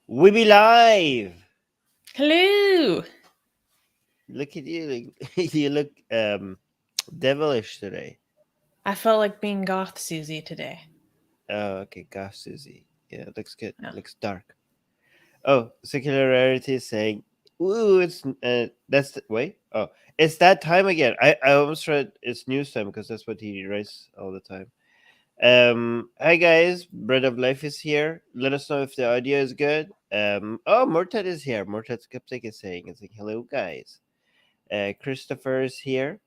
We be live. Hello. Look at you. You look devilish today. I felt like being goth Susie today. Oh, okay, gosh, Susie. Yeah, looks good. Yeah. Looks dark. Oh, secular rarity is saying, "Ooh, it's wait. Oh, it's that time again." I almost read it's news time because that's what he writes all the time. Hi guys, Bread of Life is here. Let us know if the audio is good. Oh, Mortad is here. Mortad Skeptic is saying, "It's like hello guys." Christopher is here.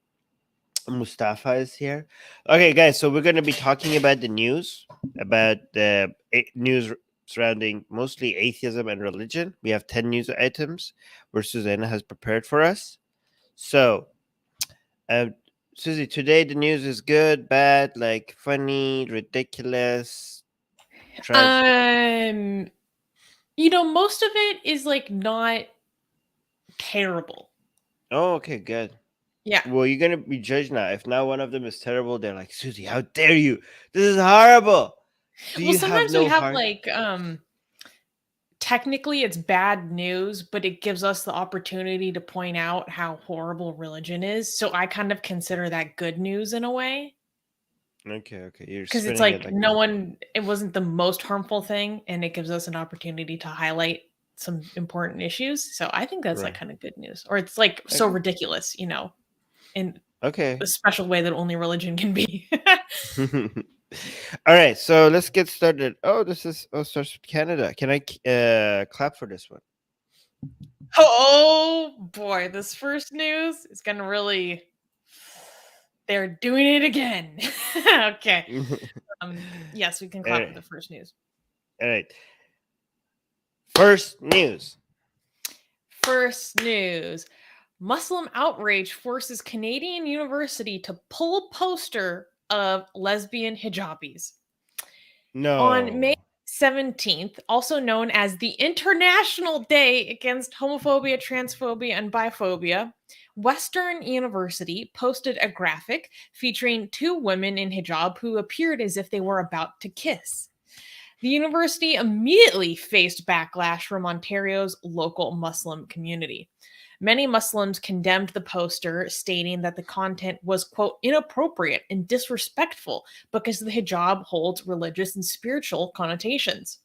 Mustafa is here. Okay, guys, so we're going to be talking about the news, about the news surrounding mostly atheism and religion. We have 10 news items where Susanna has prepared for us. So, uh, Susie, today the news is good, bad, like funny, ridiculous, tragic. Um, most of it is like not terrible. Oh, okay, good. Yeah. Well, you're going to be judged now. If now one of them is terrible, they're like, Susie, how dare you? This is horrible. Do Well, you have sometimes we no have heart? technically it's bad news, but it gives us the opportunity to point out how horrible religion is. So I kind of consider that good news in a way. Okay. You're Because it's spinning it like like that. it wasn't the most harmful thing, and it gives us an opportunity to highlight some important issues. So I think that's like Right. kind of good news. Or it's like so Okay. ridiculous, in Okay. a special way that only religion can be. All right. So let's get started. Oh, this is starts with Canada. Can I clap for this one? Oh boy, this first news is gonna really. They're doing it again. Okay. Yes, we can All clap for right. the first news. All right. First news. First news. Muslim outrage forces Canadian university to pull poster of lesbian hijabis. On May No. 17th, also known as the International Day Against Homophobia, Transphobia, and Biphobia, Western University posted a graphic featuring two women in hijab who appeared as if they were about to kiss. The university immediately faced backlash from Ontario's local Muslim community. Many Muslims condemned the poster, stating that the content was, quote, inappropriate and disrespectful because the hijab holds religious and spiritual connotations.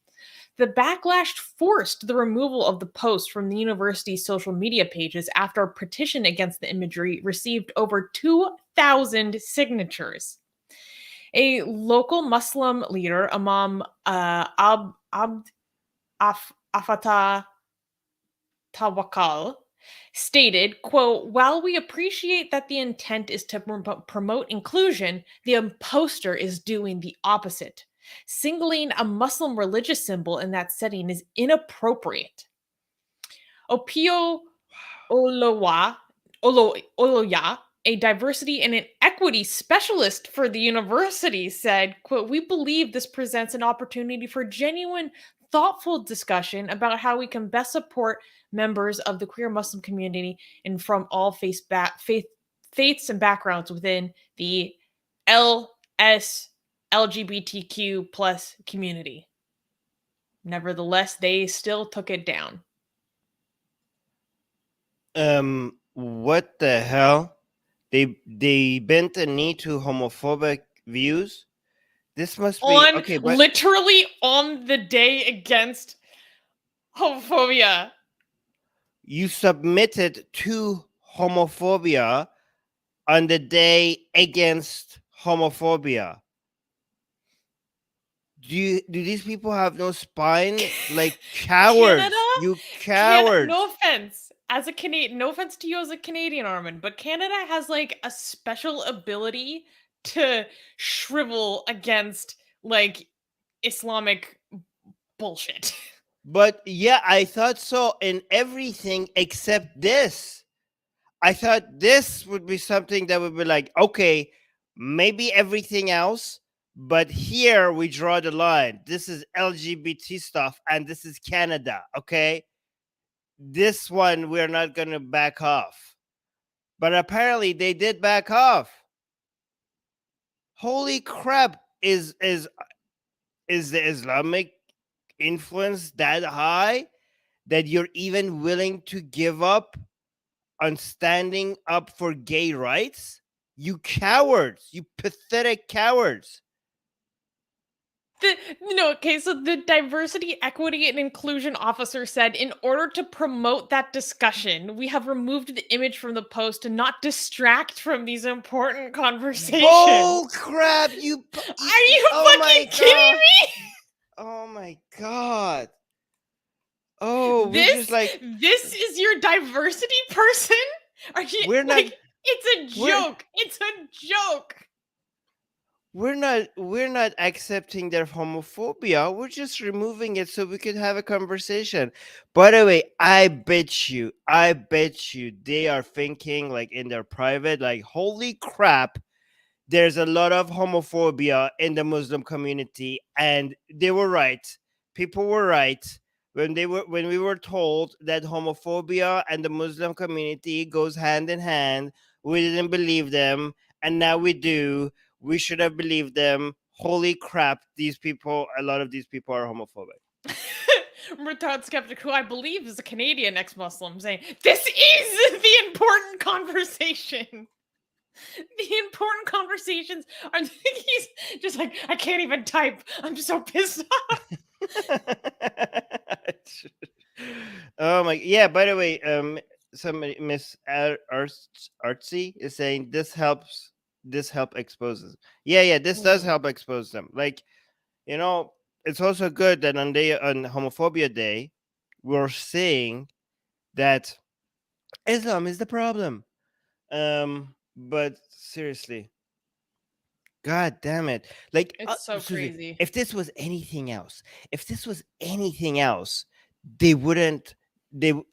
The backlash forced the removal of the post from the university's social media pages after a petition against the imagery received over 2,000 signatures. A local Muslim leader, Imam Afata Tawakkal, stated, quote, while we appreciate that the intent is to promote inclusion, the poster is doing the opposite. Singling a Muslim religious symbol in that setting is inappropriate. Opio Olowa, Oloya, a diversity and an equity specialist for the university, said, quote, we believe this presents an opportunity for genuine, thoughtful discussion about how we can best support members of the queer Muslim community and from all faiths and backgrounds within the LS LGBTQ plus community. Nevertheless, they still took it down. What the hell? They bent a knee to homophobic views. This must be On okay, but literally on the day against homophobia. you submitted to homophobia on the day against homophobia. Do these people have no spine? Like Canada, cowards. You no cowards. offense. As a Canadian, no offense to you as a Canadian, Armin, but Canada has like a special ability to shrivel against like Islamic bullshit. But yeah, I thought so in everything except this. I thought this would be something that would be like, okay, maybe everything else, but here we draw the line. This is LGBT stuff and this is Canada, okay? This one we're not going to back off. But apparently they did back off. Holy crap, is the Islamic influence that high that you're even willing to give up on standing up for gay rights? You cowards, you pathetic cowards. Okay, so the diversity, equity, and inclusion officer said, in order to promote that discussion, we have removed the image from the post to not distract from these important conversations. Bull crap! Are you oh my fucking kidding god! me? Oh my god! Oh, we just This is your diversity person? Are you we're not it's a we're joke. It's a joke. we're not accepting their homophobia. We're just removing it so we could have a conversation. By the way, I bet you they are thinking like in their private, like, holy crap, there's a lot of homophobia in the Muslim community, and they were right. People were right when we were told that homophobia and the Muslim community goes hand in hand. We didn't believe them, and now we do. We should have believed them. Holy crap, a lot of these people are homophobic. Retard skeptic, who I believe is a Canadian ex-Muslim, saying, "This is the important conversation." The important conversations are he's just like, I can't even type. I'm so pissed off. Oh my, yeah, by the way, somebody, Miss Artsy is saying this help exposes. Yeah, this does help expose them. Like, it's also good that on homophobia day we're saying that Islam is the problem. But seriously, god damn it. Like, It's so seriously, crazy. if this was anything else, they wouldn't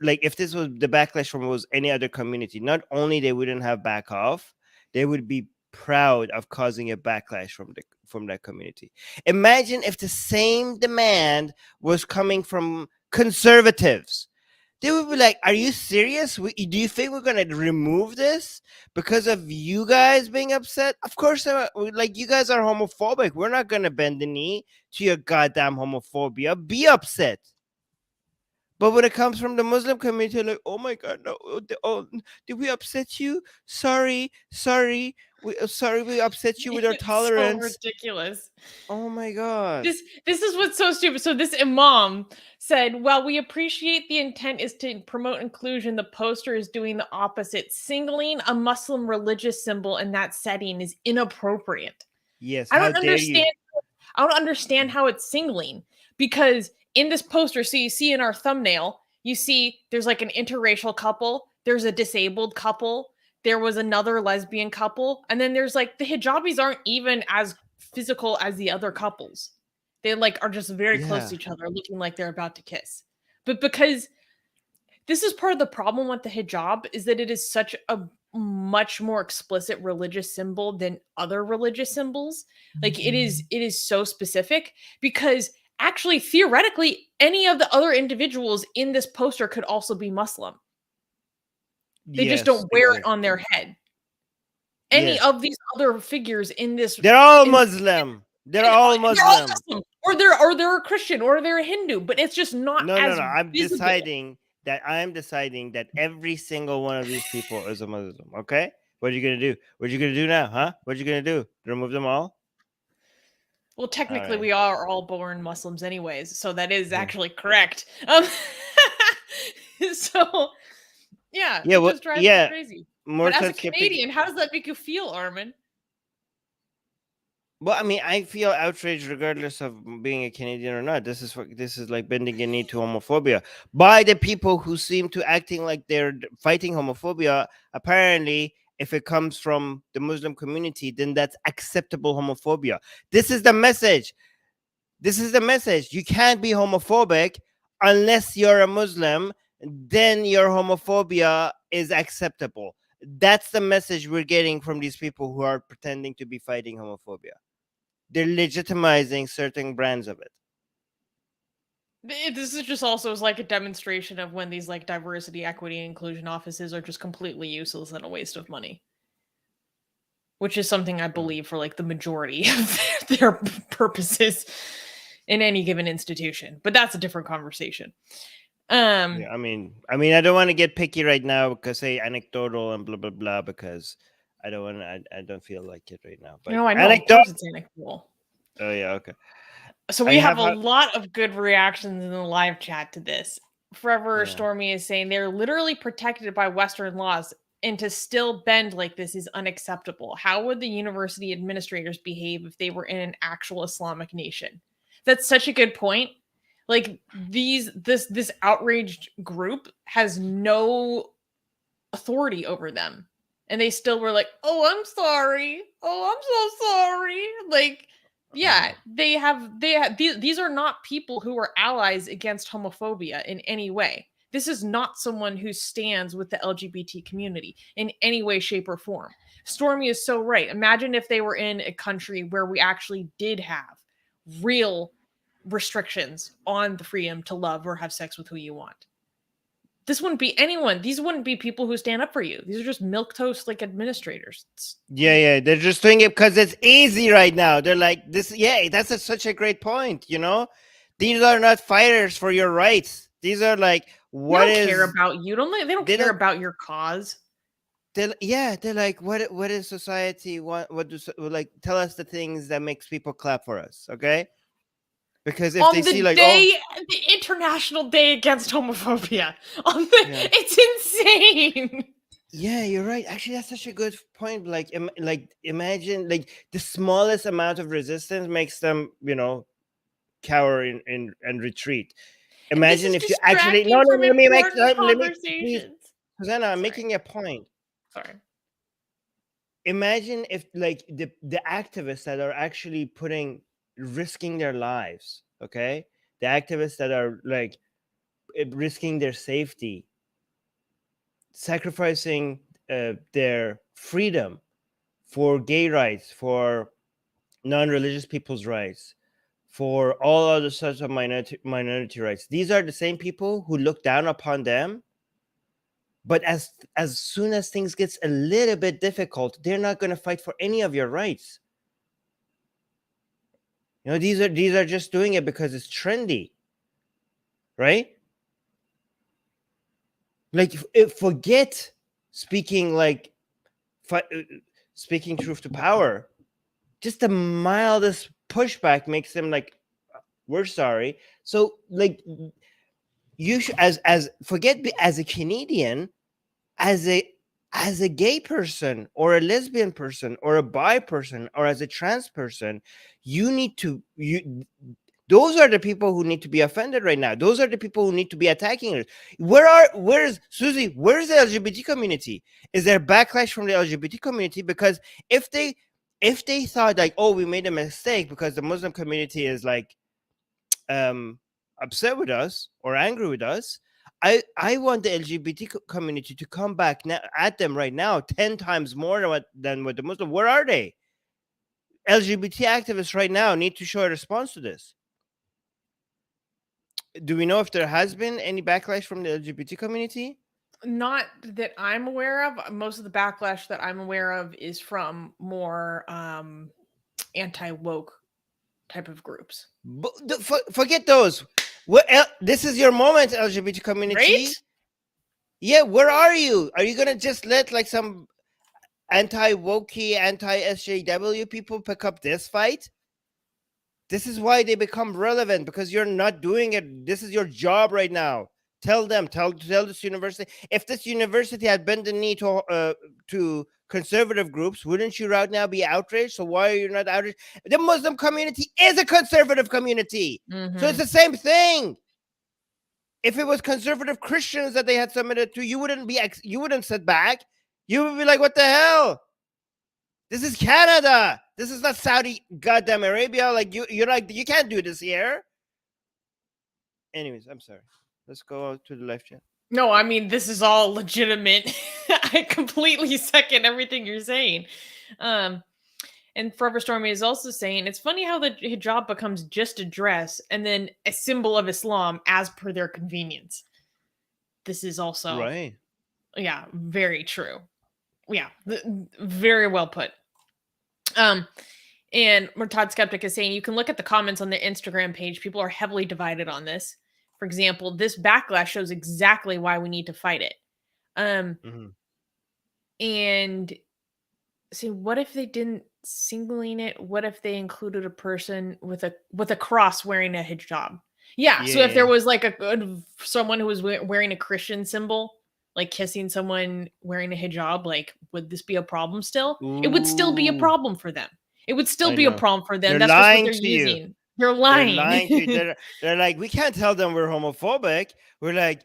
like, if this was the backlash from was any other community, not only they wouldn't have back off, they would be proud of causing a backlash from that community. Imagine if the same demand was coming from conservatives. They would be like, are you serious? Do you think we're going to remove this because of you guys being upset? Of course, like, you guys are homophobic. We're not going to bend the knee to your goddamn homophobia. Be upset. But when it comes from the Muslim community, like, oh my God, no, did we upset you? Sorry. Sorry we upset you with our It's tolerance. so ridiculous. Oh my God. This is what's so stupid. So this imam said, while we appreciate the intent is to promote inclusion, the poster is doing the opposite. Singling a Muslim religious symbol in that setting is inappropriate. Yes, I how don't dare you? understand how it's singling, because in this poster, so you see in our thumbnail, you see there's like an interracial couple, there's a disabled couple, there was another lesbian couple, and then there's like the hijabis aren't even as physical as the other couples. They like are just very close to each other, looking like they're about to kiss. But because this is part of the problem with the hijab, is that it is such a much more explicit religious symbol than other religious symbols. Like it is so specific, because actually theoretically any of the other individuals in this poster could also be Muslim. They just don't wear it on their head. Any of these other figures in this, they're all Muslim. They're all Muslim. Or they're a Christian, or they're a Hindu, but it's just not No. I'm visible. deciding that every single one of these people is a Muslim. Okay, what are you gonna do? What are you gonna do now, huh? What are you gonna do? Remove them all? Well, technically, right. we are all born Muslims, anyways, so that is Yeah. actually correct. So yeah, Yeah. it just drives me crazy. But as a skeptic. Canadian, how does that make you feel, Armin? Well, I mean, I feel outraged regardless of being a Canadian or not. This is like bending a knee to homophobia by the people who seem to acting like they're fighting homophobia. Apparently, if it comes from the Muslim community, then that's acceptable homophobia. This is the message. You can't be homophobic unless you're a Muslim. Then your homophobia is acceptable. That's the message we're getting from these people who are pretending to be fighting homophobia. They're legitimizing certain brands of it. This is just also like a demonstration of when these like diversity, equity, and inclusion offices are just completely useless and a waste of money. Which is something I believe for like the majority of their purposes. in any given institution, but that's a different conversation. Yeah, I mean, I don't want to get picky right now because say anecdotal and blah blah blah because I don't want. I don't feel like it right now. But No, I know, of anecdote. course it's anecdotal. Oh yeah, okay. So I we have have. a lot of good reactions in the live chat to this. Forever Yeah. Stormy is saying they're literally protected by Western laws, and to still bend like this is unacceptable. How would the university administrators behave if they were in an actual Islamic nation? That's such a good point. Like this outraged group has no authority over them. And they still were like, "Oh, I'm sorry. Oh, I'm so sorry." Like, yeah, these are not people who are allies against homophobia in any way. This is not someone who stands with the LGBT community in any way, shape, or form. Stormy is so right. Imagine if they were in a country where we actually did have real restrictions on the freedom to love or have sex with who you want. This wouldn't be anyone. These wouldn't be people who stand up for you. These are just milquetoast like administrators. Yeah. They're just doing it because it's easy right now. They're like this. Yeah, that's such a great point. You know, these are not fighters for your rights. These are like They what don't care is. about you. They don't They care don't. about your cause. They're like what is society? What do like tell us the things that makes people clap for us? Okay, because if they On see the like day, the International Day Against Homophobia. yeah. It's insane. Yeah, you're right. Actually, that's such a good point. Like imagine like the smallest amount of resistance makes them, cower and retreat. And this Imagine is if you actually distracting from let me make important let me please, conversations. Susanna, I'm Sorry. making a point. Sorry. Imagine if like the activists that are actually risking their lives, okay? The activists that are like risking their safety, sacrificing their freedom for gay rights, for non-religious people's rights, for all other sorts of minority rights. These are the same people who look down upon them. But as soon as things gets a little bit difficult, they're not going to fight for any of your rights. These are just doing it because it's trendy, right? Like, forget speaking like speaking truth to power. Just the mildest pushback makes them like, we're sorry. So like you should as forget as a Canadian, as a gay person or a lesbian person or a bi person or as a trans person, those are the people who need to be offended right now. Those are the people who need to be attacking us. Where's Susie? Where's the LGBT community? Is there backlash from the LGBT community? Because if they thought like, oh, we made a mistake because the Muslim community is like upset with us or angry with us, I want the LGBT community to come back now at them right now 10 times more than what the Muslim. Where are they? LGBT activists right now need to show a response to this. Do we know if there has been any backlash from the LGBT community? Not that I'm aware of. Most of the backlash that I'm aware of is from more anti-woke type of groups. But forget those. This is your moment, LGBT community. Right? Yeah, where are you? Are you gonna just let like some anti-wokey, anti-SJW people pick up this fight? This is why they become relevant, because you're not doing it. This is your job right now. Tell this university. If this university had bent the knee to conservative groups, wouldn't you right now be outraged? So why are you not outraged? The Muslim community is a conservative community, so it's the same thing. If it was conservative Christians that they had submitted to, you wouldn't sit back. You would be like, what the hell? This is Canada. This is not Saudi goddamn Arabia. Like you're like, you can't do this here. Anyways, I'm sorry. Let's go to the live chat. No, I mean, this is all legitimate. I completely second everything you're saying. And Forever Stormy is also saying it's funny how the hijab becomes just a dress and then a symbol of Islam as per their convenience. This is also, Right. yeah, very true. Yeah, very well put. Um, And Murtad Skeptic is saying you can look at the comments on the Instagram page. People are heavily divided on this. For example, this backlash shows exactly why we need to fight it. Mhm. And see, what if they didn't singling it? What if they included a person with a cross wearing a hijab? Yeah. So if there Yeah. was like someone who was wearing a Christian symbol, like kissing someone wearing a hijab, like would this be a problem still? It would still be a Ooh, problem for them. It would still I be a know. problem for them. They're That's just what lying they're to you. using. They're They're lying. lying to you. They're like, we can't tell them we're homophobic. We're like,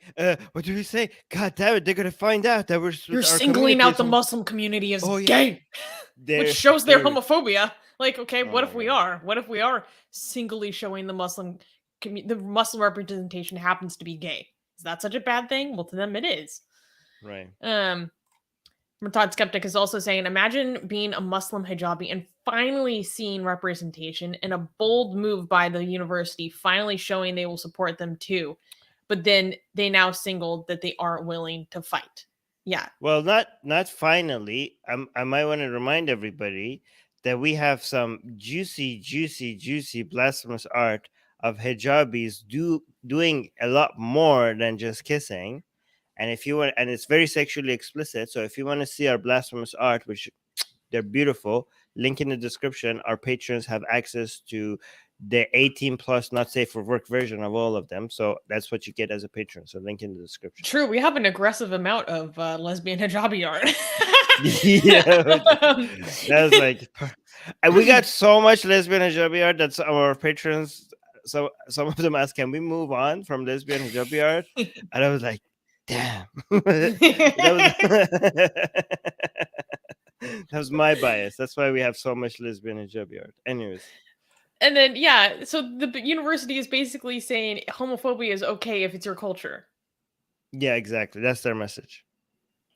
what do we say? God damn it, they're gonna find out that You're our singling community out is the Muslim community as Oh yeah, gay, which they're shows their they're. homophobia. Like, okay, Oh what my if we god. are? What if we are singly showing the the Muslim representation happens to be gay? Is that such a bad thing? Well, to them it is. Right. Um, Murtad Skeptic is also saying, imagine being a Muslim hijabi and finally seeing representation and a bold move by the university, finally showing they will support them too. But then they now singled that they aren't willing to fight. Yeah. Well, not finally. I might want to remind everybody that we have some juicy blasphemous art of hijabis doing a lot more than just kissing. And if you want, and it's very sexually explicit. So if you want to see our blasphemous art, which they're beautiful, link in the description. Our patrons have access to the 18 plus not safe for work version of all of them. So that's what you get as a patron. So link in the description. True, we have an aggressive amount of lesbian hijabi art. Yeah, that was like, and we got so much lesbian hijabi art that our patrons, so some of them asked, "Can we move on from lesbian hijabi art?" And I was like, "Damn, that that was my bias. That's why we have so much lesbian hijabi art." Anyways, And then yeah, so the university is basically saying homophobia is okay if it's your culture. yeah, exactly. That's their message.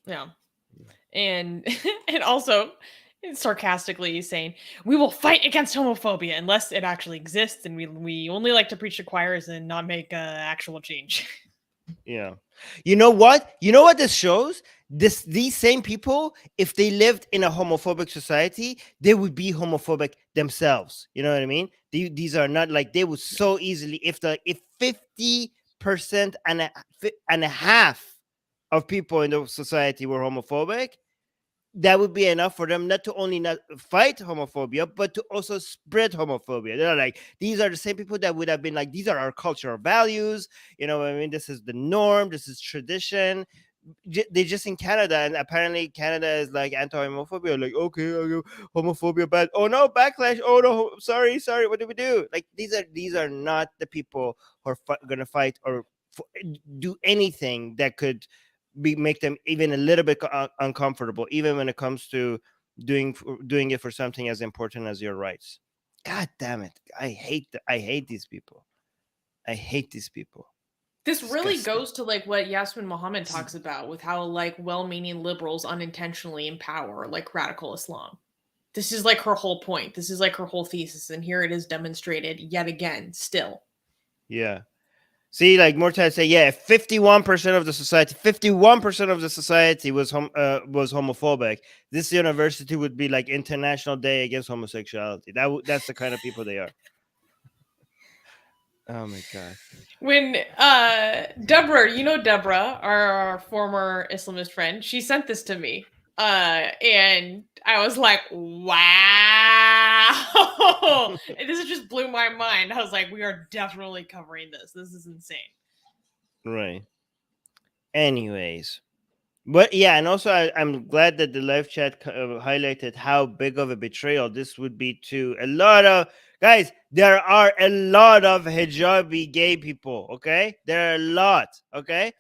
Yeah. And and also sarcastically saying we will fight against homophobia unless it actually exists, and we only like to preach to choirs and not make actual change. Yeah. You know what? You know what this shows? These same people, if they lived in a homophobic society, they would be homophobic themselves. You know what I mean? These are not like they would so easily if 50% and a half of people in the society were homophobic, that would be enough for them not to only not fight homophobia, but to also spread homophobia. They're like, these are the same people that would have been like, these are our cultural values. You know what I mean? This is the norm. This is tradition. They just in Canada, and apparently Canada is like anti-homophobia. Like, okay, homophobia bad. Oh no, backlash. Oh no, sorry. What do we do? Like, these are not the people who are gonna fight or do anything that could make them even a little bit uncomfortable, even when it comes to doing it for something as important as your rights. God damn it! I hate these people. I hate these people. This really Disgusting. goes to like what Yasmin Mohammed talks about with how like well-meaning liberals unintentionally empower like radical Islam. This is like her whole point. This is like her whole thesis, and here it is demonstrated yet again. Still, Yeah. See, like Mortad say, yeah, 51% of the society, 51% of the society was was homophobic. This university would be like International Day Against Homosexuality. That's the kind of people they are. Oh my god. when Deborah, you know Deborah, our former Islamist friend, she sent this to me. And I was like, wow. And this just blew my mind. I was like, we are definitely covering this. This is insane. Right. Anyways, but yeah, and also I'm glad that the live chat highlighted how big of a betrayal this would be to a lot of guys. There are a lot of hijabi gay people. Okay, there are a lot. Okay,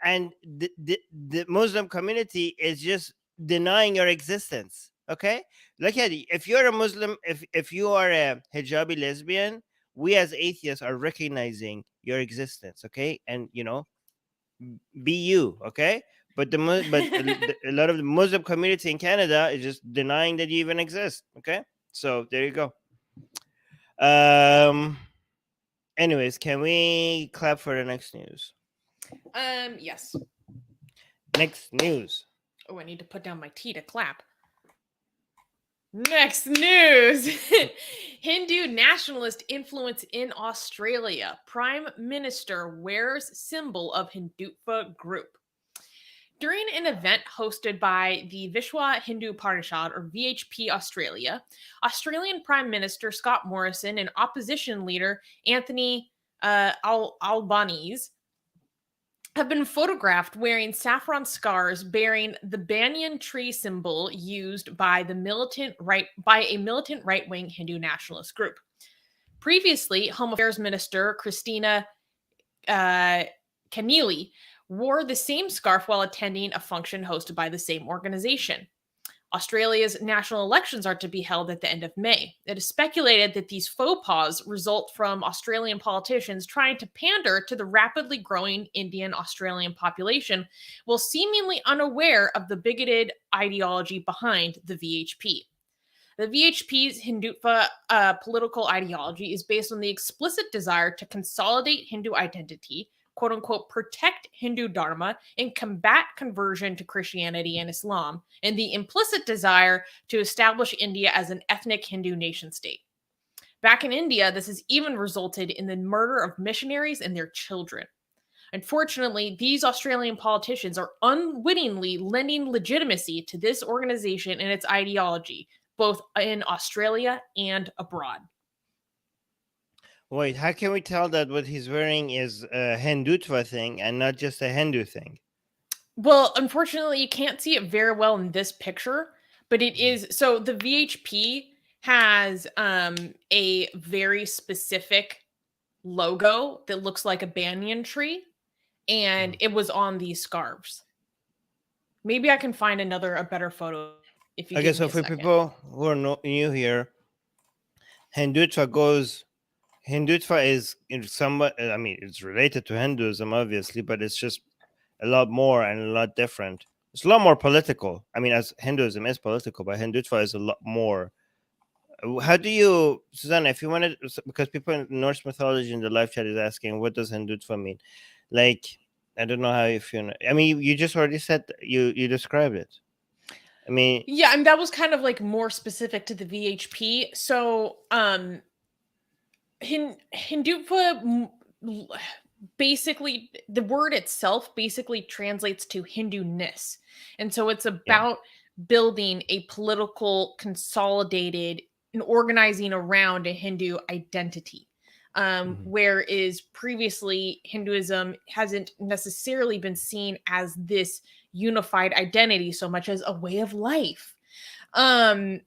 and the Muslim community is just denying your existence. Okay, look at it. If you're a Muslim, if you are a hijabi lesbian, we as atheists are recognizing your existence. Okay, and you know, be you. Okay, but a lot of the Muslim community in Canada is just denying that you even exist. Okay, so there you go. Um. Anyways, can we clap for the next news? Yes. Next news. Oh, I need to put down my tea to clap. Next news. Hindu-Nationalist influence in Australia. Prime Minister wears symbol of Hindutva group. During an event hosted by the Vishwa Hindu Parishad, or VHP Australia, Australian Prime Minister Scott Morrison and opposition leader Anthony Albanese have been photographed wearing saffron scarves bearing the banyan tree symbol used by a militant right-wing Hindu nationalist group. Previously, Home Affairs Minister Christina Keneally wore the same scarf while attending a function hosted by the same organization. Australia's national elections are to be held at the end of May. It is speculated that these faux pas result from Australian politicians trying to pander to the rapidly growing Indian Australian population while seemingly unaware of the bigoted ideology behind the VHP. The VHP's Hindutva political ideology is based on the explicit desire to consolidate Hindu identity, quote unquote, protect Hindu Dharma, and combat conversion to Christianity and Islam, and the implicit desire to establish India as an ethnic Hindu nation state. Back in India, this has even resulted in the murder of missionaries and their children. Unfortunately, these Australian politicians are unwittingly lending legitimacy to this organization and its ideology, both in Australia and abroad. Wait, how can we tell that what he's wearing is a Hindutva thing and not just a Hindu thing? Well, unfortunately, you can't see it very well in this picture, but it is so the VHP has a very specific logo that looks like a banyan tree, and it was on these scarves. Maybe I can find a better photo if you Okay, give so me a for second. people who are not new here, Hindutva is in somewhat, I mean, it's related to Hinduism, obviously, but it's just a lot more and a lot different. It's a lot more political. I mean, as Hinduism is political, but Hindutva is a lot more. How do you, Susanna, if you wanted, because people in Norse mythology in the live chat is asking, what does Hindutva mean? Like, I don't know how you feel. I mean, you just already said, you described it. I mean, Yeah, and that was kind of like more specific to the VHP. So, Hindutva basically, the word itself basically translates to Hindu-ness. And so it's about building a political, consolidated, and organizing around a Hindu identity. Whereas previously, Hinduism hasn't necessarily been seen as this unified identity so much as a way of life. And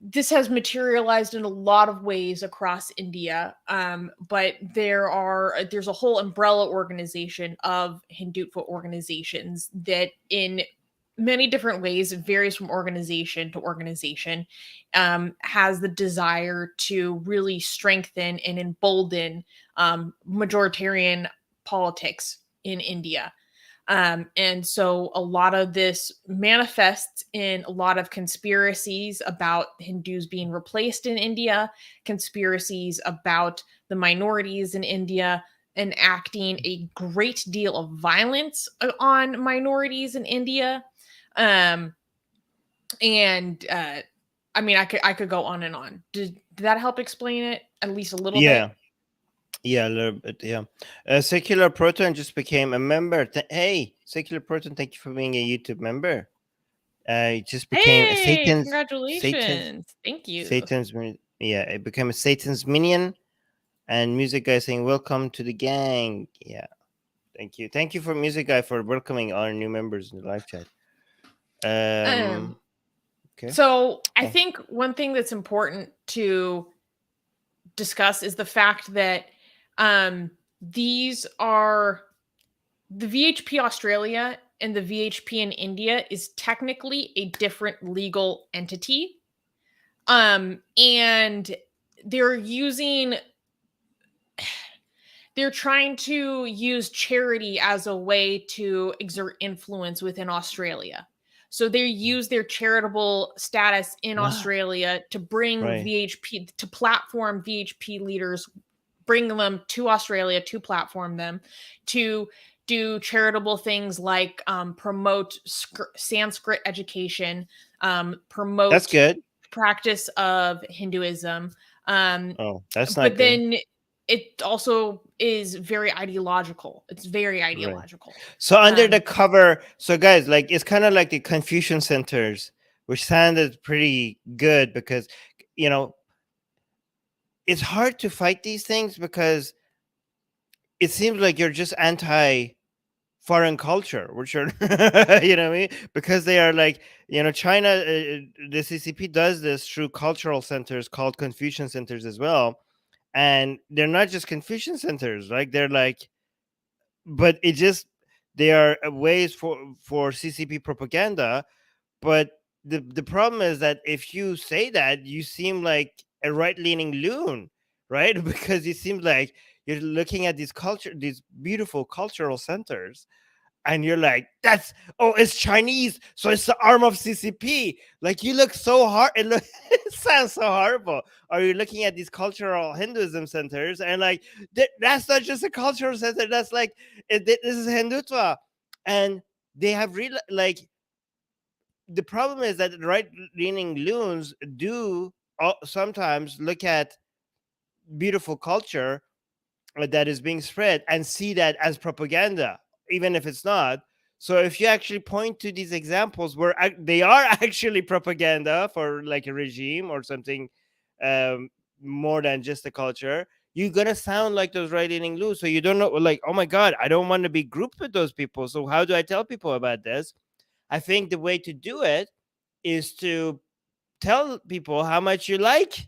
this has materialized in a lot of ways across India, but there's a whole umbrella organization of Hindutva organizations that, in many different ways, varies from organization to organization, has the desire to really strengthen and embolden majoritarian politics in India. And so a lot of this manifests in a lot of conspiracies about Hindus being replaced in India, conspiracies about the minorities in India, enacting a great deal of violence on minorities in India. I mean, I could go on and on. Did that help explain it at least a little bit? Yeah, a little bit. Yeah. Secular Proton just became a member. Hey, Secular Proton, thank you for being a YouTube member. It just became a Hey, congratulations. Thank you. it became a Satan's minion. And Music Guy saying, welcome to the gang. Yeah. Thank you. Thank you for Music Guy for welcoming our new members in the live chat. Okay. So I think one thing that's important to discuss is the fact that these are the VHP Australia and the VHP in India is technically a different legal entity. And they're trying to use charity as a way to exert influence within Australia. So they use their charitable status in Australia to bring VHP, to platform VHP leaders bring them to Australia to platform them, to do charitable things like promote Sanskrit education, That's promote good. practice of Hinduism. Oh, that's not But good. then it also is very ideological. It's very Right. ideological. So under the Um, cover, so guys, like it's kind of like the Confucian centers, which sounded pretty good because, you know, it's hard to fight these things because it seems like you're just anti foreign culture, which are, you know what I mean? Because they are like, you know, China, the CCP does this through cultural centers called Confucian centers as well. And they're not just Confucian centers, like they're like, but it just, they are ways for CCP propaganda. But the problem is that if you say that, you seem like a right leaning loon, right? Because it seems like you're looking at these beautiful cultural centers, and you're like, that's, oh, it's Chinese, so it's the arm of CCP. Like, you look so hard. It sounds so horrible. Or you're looking at these cultural Hinduism centers, and like, that's not just a cultural center. That's like, this is Hindutva, and they have real like. The problem is that right leaning loons do sometimes look at beautiful culture that is being spread and see that as propaganda, even if it's not. So if you actually point to these examples where they are actually propaganda for like a regime or something, um, more than just a culture, you're gonna sound like those right-leaning loose. So you don't know, like, oh my god, I don't want to be grouped with those people. So how do I tell people about this? I think the way to do it is to tell people how much you like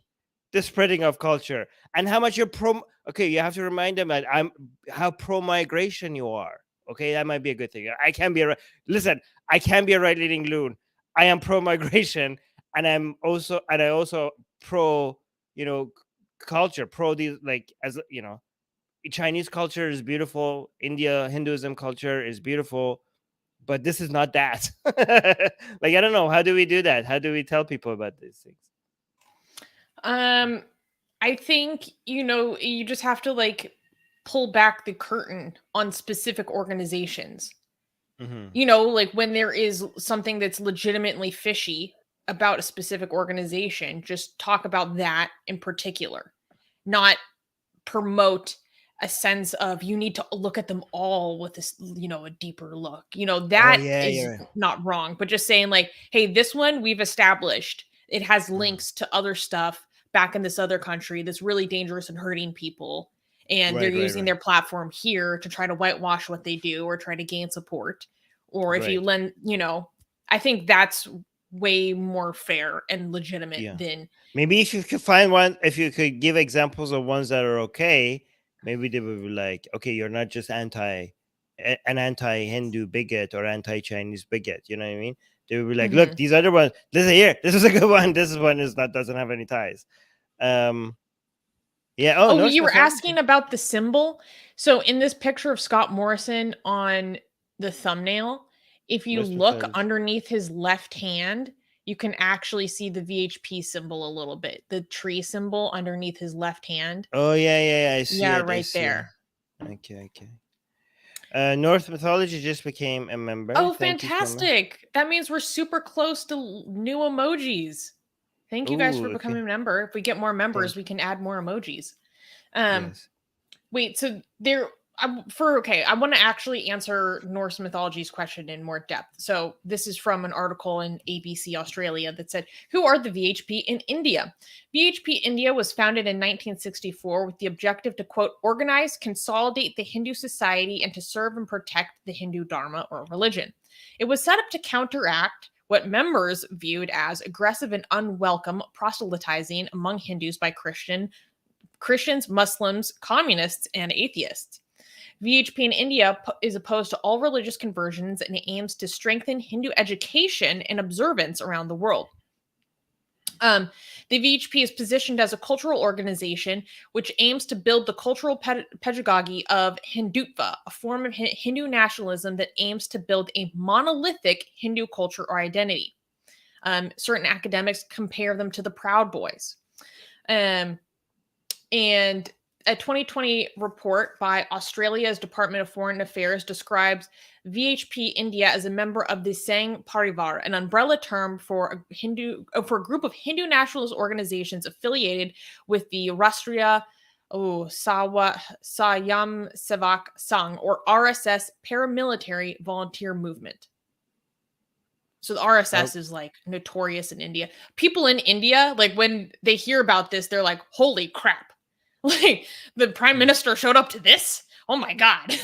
the spreading of culture and how much you're pro. Okay, you have to remind them that I'm how pro migration you are. Okay, that might be a good thing. I can be a listen. I can be a right leaning loon. I am pro migration, and I also pro, you know, culture, pro these, like, as you know, Chinese culture is beautiful. India Hinduism culture is beautiful, but this is not that. Like, I don't know, how do we do that? How do we tell people about these things? um, I think, you just have to like pull back the curtain on specific organizations. Hmm. Like when there is something that's legitimately fishy about a specific organization, just talk about that in particular, not promote a sense of you need to look at them all with this, a deeper look. Oh That yeah, is yeah. not wrong, but just saying like, hey, this one we've established it has Mhm. links to other stuff back in this other country that's really dangerous and hurting people. And they're Right, right, using right, their platform here to try to whitewash what they do or try to gain support. Or if you right. lend, I think that's way more fair and legitimate Yeah. than Maybe if you could find one, if you could give examples of ones that are okay, maybe they would be like, okay, you're not just an anti-Hindu bigot or anti-Chinese bigot. You know what I mean? They would be like, look, Mhm. these other ones. Listen here, this is a good one. This is one is not doesn't have any ties. Um, yeah. Oh, Oh, Norse you were mythology. asking about the symbol? So in this picture of Scott Morrison on the thumbnail, if you Norse look mythology. underneath his left hand, you can actually see the VHP symbol a little bit. The tree symbol underneath his left hand. Oh yeah, yeah, yeah. I see Yeah, it. I right see it. there. Okay, okay. North mythology just became a member. Oh, Thank you so much. fantastic. That means we're super close to new emojis. Thank you guys for Oh, becoming okay. a member. If we get more members, Thank we you. can add more emojis. Um, Yes. Wait, so there I want to actually answer Norse mythology's question in more depth. So this is from an article in ABC Australia that said, "Who are the VHP in India?" VHP India was founded in 1964 with the objective to quote organize, consolidate the Hindu society and to serve and protect the Hindu dharma or religion. It was set up to counteract what members viewed as aggressive and unwelcome proselytizing among Hindus by Christians, Muslims, communists, and atheists. VHP in India is opposed to all religious conversions and aims to strengthen Hindu education and observance around the world. Um, the VHP is positioned as a cultural organization which aims to build the cultural pedagogy of Hindutva, a form of Hindu nationalism that aims to build a monolithic Hindu culture or identity. Certain academics compare them to the Proud Boys. Um, and a 2020 report by Australia's Department of Foreign Affairs describes VHP India as a member of the Sangh Parivar, an umbrella term for a group of Hindu nationalist organizations affiliated with the Rashtriya Swayam Sevak Sangh, or RSS, paramilitary volunteer movement. So the RSS is like notorious in India. People in India, like when they hear about this, they're like, holy crap. Like the prime minister showed up to this? Oh my God.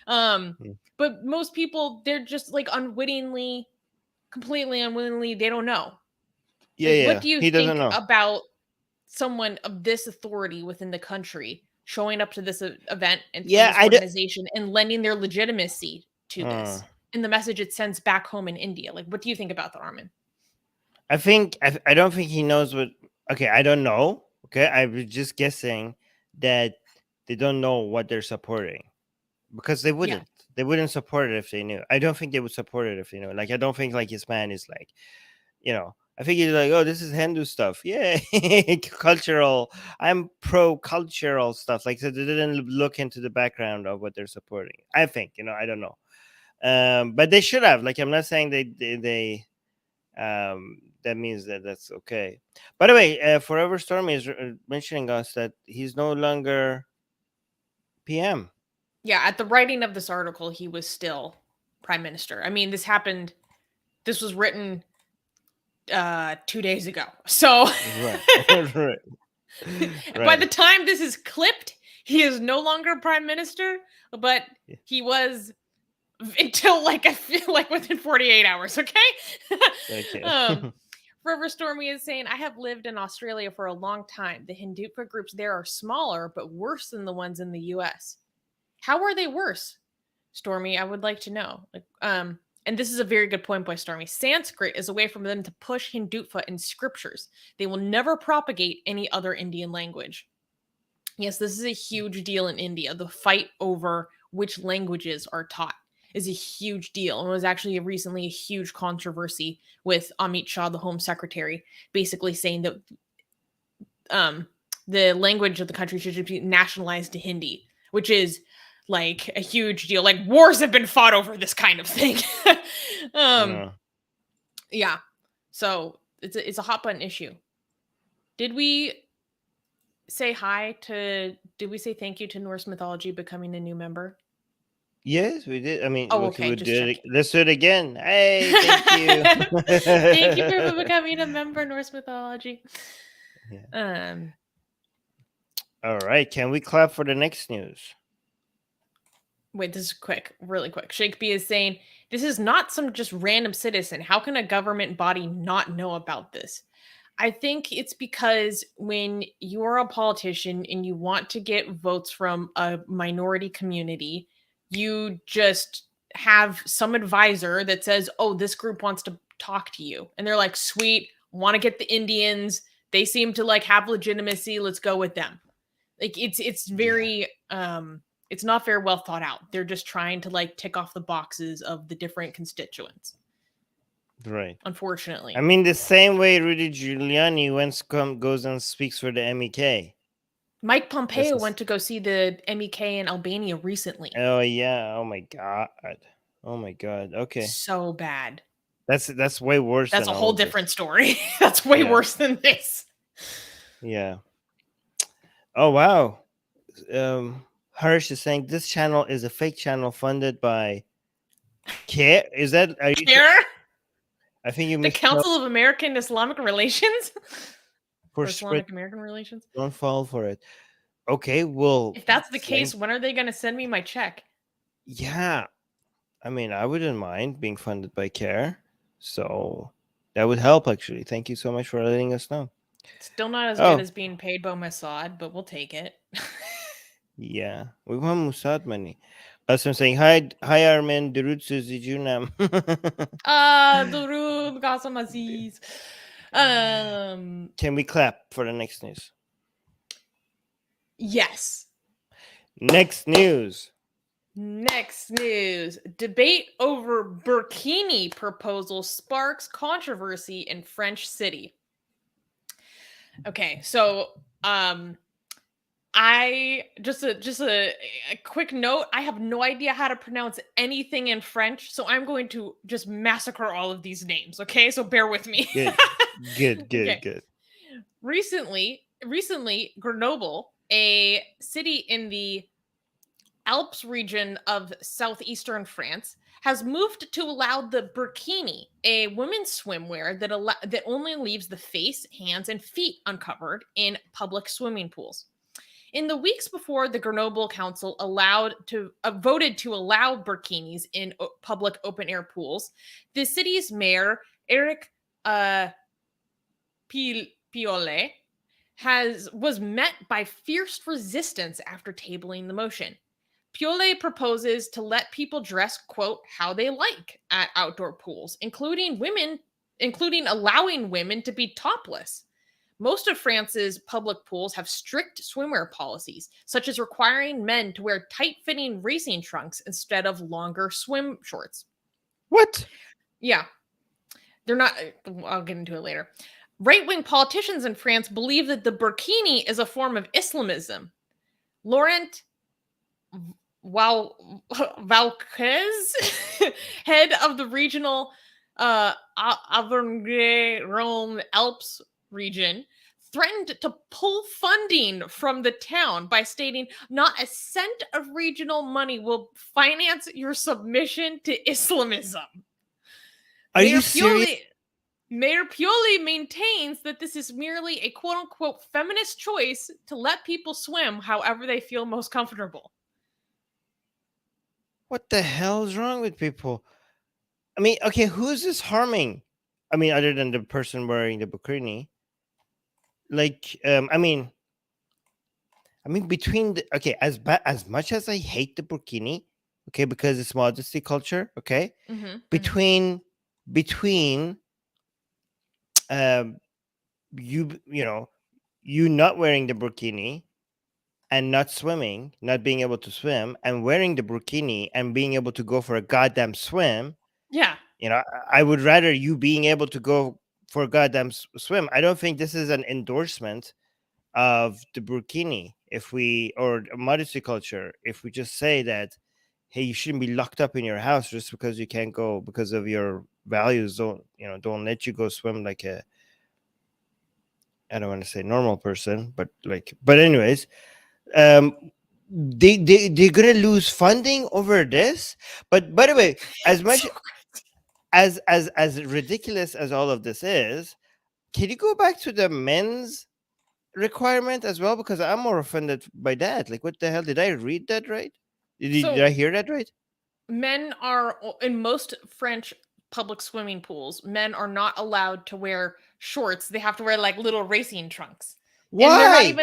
But most people, they're just like completely unwittingly, they don't know. Yeah, What do you he doesn't think know. about someone of this authority within the country showing up to this event and from this organization and lending their legitimacy to this and the message it sends back home in India? Like, what do you think about that, Armin? I don't think he knows what. Okay, I don't know. Okay, I was just guessing that they don't know what they're supporting because they wouldn't. Yeah. They wouldn't support it if they knew. I don't think they would support it if they knew. Like, I don't think like his man is like, I think he's like, oh, this is Hindu stuff. Yeah, cultural. I'm pro cultural stuff. Like, so they didn't look into the background of what they're supporting. I think, I don't know. But they should have. Like, I'm not saying they that means that that's okay. By the way, Forever Stormy is mentioning us that he's no longer PM. Yeah, at the writing of this article, he was still prime minister. I mean, this was written 2 days ago. So right. By the time this is clipped, he is no longer prime minister, but he was until like I feel like within 48 hours, okay? Forever Stormy is saying, I have lived in Australia for a long time. The Hindutva groups there are smaller, but worse than the ones in the US. How are they worse? Stormy, I would like to know. And this is a very good point by Stormy. Sanskrit is a way for them to push Hindutva in scriptures. They will never propagate any other Indian language. Yes, this is a huge deal in India. The fight over which languages are taught is a huge deal, and was actually recently a huge controversy with Amit Shah, the Home Secretary, basically saying that the language of the country should be nationalized to Hindi, which is like a huge deal. Like wars have been fought over this kind of thing. Yeah. So it's a hot button issue. Did we say thank you to Norse mythology becoming a new member? Yes, we did. I mean, okay, let's do it again. Hey, thank you. Thank you for becoming a member, Norse mythology. Yeah. All right, can we clap for the next news? Wait, this is really quick. Shakespeare is saying, this is not some just random citizen. How can a government body not know about this? I think it's because when you're a politician and you want to get votes from a minority community, you just have some advisor that says, oh, this group wants to talk to you. And they're like, sweet, want to get the Indians. They seem to like have legitimacy. Let's go with them. Like it's very it's not very well thought out. They're just trying to like tick off the boxes of the different constituents. Right. Unfortunately. I mean, the same way Rudy Giuliani goes and speaks for the MEK. Mike Pompeo went to go see the MEK in Albania recently. Oh yeah. Oh my god. Okay. So bad. That's way worse. That's a whole different story. That's way worse than this. Yeah. Oh wow. Harsh is saying this channel is a fake channel funded by CARE. Is that CARE? I think you the Council of American Islamic Relations. For Islamic American Relations. Don't fall for it. Okay, well, if that's the case, when are they going to send me my check? Yeah, I mean, I wouldn't mind being funded by CARE, so that would help. Actually, thank you so much for letting us know. Still not as good as being paid by Mossad, but we'll take it. Yeah, we want Mossad money. As I'm saying, hi Armin, Durud Suzy Junam. Durud Qasem Aziz. Can we clap for the next news? Yes. Next news. Debate over Burkini proposal sparks controversy in French city. Okay, so I I just a quick note. I have no idea how to pronounce anything in French, so I'm going to just massacre all of these names. Okay, so bear with me. Good, good, good, Okay. good. Recently, Grenoble, a city in the Alps region of southeastern France, has moved to allow the burkini, a women's swimwear that only leaves the face, hands, and feet uncovered in public swimming pools. In the weeks before the Grenoble Council voted to allow burkinis in public open air pools, the city's mayor Eric uh, Piolet was met by fierce resistance after tabling the motion. Piolet proposes to let people dress, quote, how they like at outdoor pools, including allowing women to be topless. Most of France's public pools have strict swimwear policies, such as requiring men to wear tight-fitting racing trunks instead of longer swim shorts. What? Yeah, they're not. I'll get into it later. Right-wing politicians in France believe that the burkini is a form of Islamism. Laurent Vauquez, head of the regional Auvergne-Rhône Alps region, threatened to pull funding from the town by stating not a cent of regional money will finance your submission to Islamism. Are you serious? Mayor Pioli maintains that this is merely a quote-unquote feminist choice to let people swim however they feel most comfortable. What the hell is wrong with people? I mean, okay, who's this harming? I mean, other than the person wearing the burkini. Like, between the as much as I hate the burkini, okay, because it's modesty culture, okay, between you not wearing the burkini and not swimming, not being able to swim, and wearing the burkini and being able to go for a goddamn swim. Yeah. I would rather you being able to go for a goddamn swim. I don't think this is an endorsement of the burkini or modesty culture. If we just say that, hey, you shouldn't be locked up in your house just because you can't go because of your values. Don't let you go swim like I don't want to say normal person, but anyways, they're gonna lose funding over this. But by the way, as much as ridiculous as all of this is, can you go back to the men's requirement as well? Because I'm more offended by that. Like, what the hell? Did I read that right? Did I hear that right? Men are in most French public swimming pools. Men are not allowed to wear shorts. They have to wear like little racing trunks. Why?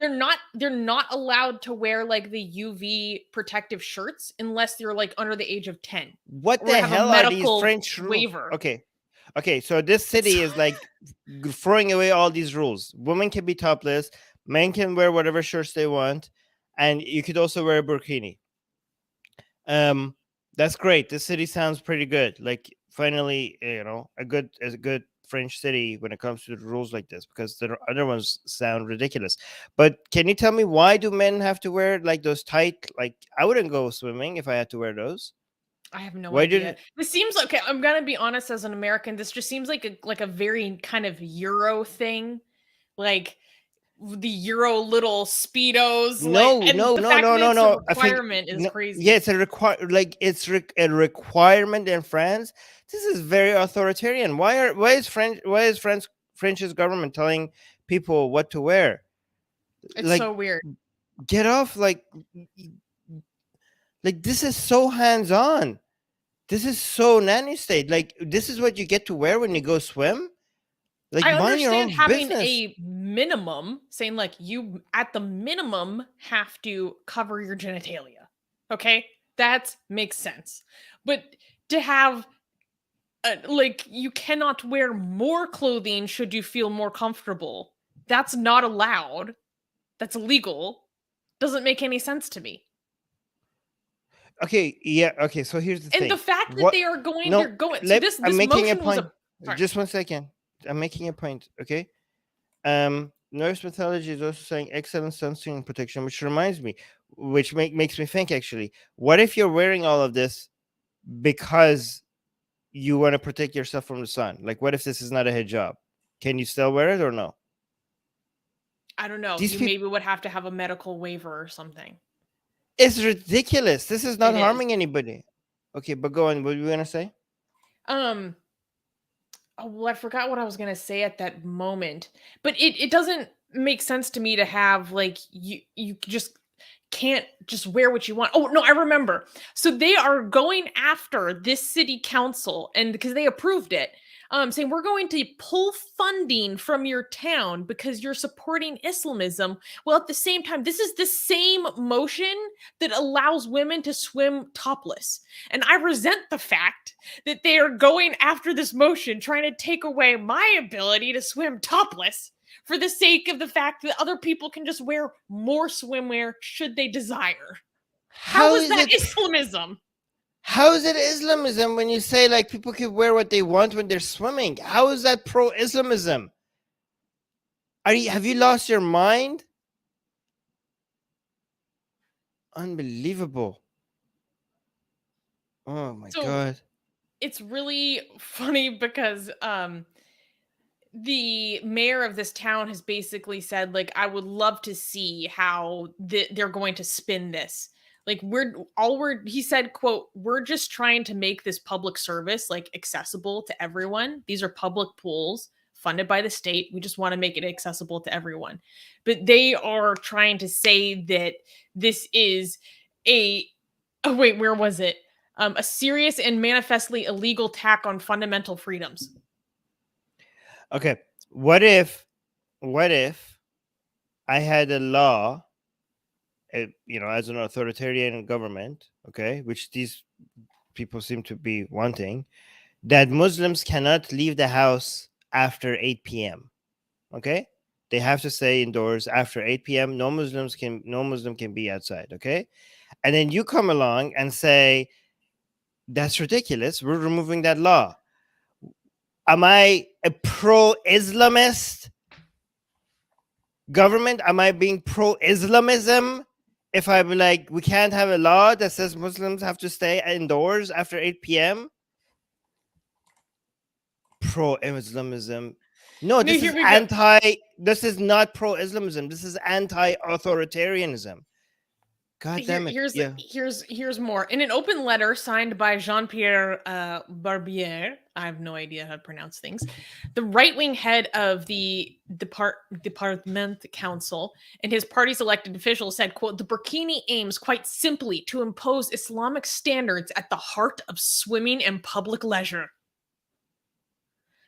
And they're not allowed to wear like the UV protective shirts unless you're like under the age of 10. What the hell are these French rules? Waiver. Okay, so this city is like throwing away all these rules. Women can be topless, men can wear whatever shirts they want, and you could also wear a burkini. That's great. This city sounds pretty good. Like, finally, a good French city when it comes to the rules like this, because the other ones sound ridiculous. But can you tell me, why do men have to wear like those tight? Like, I wouldn't go swimming if I had to wear those. I have no idea. This seems like, okay, I'm gonna be honest, as an American, this just seems like a very kind of Euro thing, like the Euro little speedos. No. Requirement is crazy. Yeah, it's a requirement in France. This is very authoritarian. Why is French's government telling people what to wear? It's so weird. Get off, like this is so hands-on. This is so nanny state. Like, this is what you get to wear when you go swim. Like, I understand having business. a minimum, saying like you at the minimum have to cover your genitalia. Okay, that makes sense. But to have you cannot wear more clothing should you feel more comfortable. That's not allowed. That's illegal. Doesn't make any sense to me. Okay, yeah, okay, so here's the thing. And the fact that they are going, they're going. I'm making a point. Just 1 second. I'm making a point, okay? Norse mythology is also saying excellent sunscreen protection, which reminds me, which makes me think actually, what if you're wearing all of this because you want to protect yourself from the sun? Like, what if this is not a hijab? Can you still wear it or no? I don't know. These You people, maybe would have to have a medical waiver or something. it's ridiculous. This is not It is. harming anybody. Okay, but go on. What were you gonna say? Um, oh, well, I forgot what I was gonna say at that moment, but it doesn't make sense to me to have like you just can't just wear what you want. Oh no, I remember. So they are going after this city council, and because they approved it, saying we're going to pull funding from your town because you're supporting Islamism. Well, at the same time, this is the same motion that allows women to swim topless, and I resent the fact that they are going after this motion, trying to take away my ability to swim topless for the sake of the fact that other people can just wear more swimwear should they desire. How How is is that it? Islamism? How is it Islamism when you say like people can wear what they want when they're swimming? How is that pro-Islamism? Have you lost your mind? Unbelievable. Oh my So god. it's really funny because the mayor of this town has basically said like I would love to see how they're going to spin this. Like we're he said quote we're just trying to make this public service like accessible to everyone. These are public pools funded by the state. We just want to make it accessible to everyone. But they are trying to say that this is a oh wait, where was it? A serious and manifestly illegal attack on fundamental freedoms. Okay. What if I had a law, as an authoritarian government, okay, which these people seem to be wanting, that Muslims cannot leave the house after 8 p.m. Okay? They have to stay indoors after 8 p.m. No Muslim can be outside, okay? And then you come along and say, that's ridiculous. We're removing that law. Am I a pro-Islamist government? Am I being pro-Islamism if I'm like, we can't have a law that says Muslims have to stay indoors after 8 p.m.? Pro-Islamism. No, No, this here is we go. this is not pro-Islamism. This is anti-authoritarianism. God Here, damn it. here's Yeah. here's more. In an open letter signed by Jean-Pierre Barbier, I have no idea how to pronounce things, the right-wing head of the Department Council and his party's elected officials said, quote, the Burkini aims quite simply to impose Islamic standards at the heart of swimming and public leisure.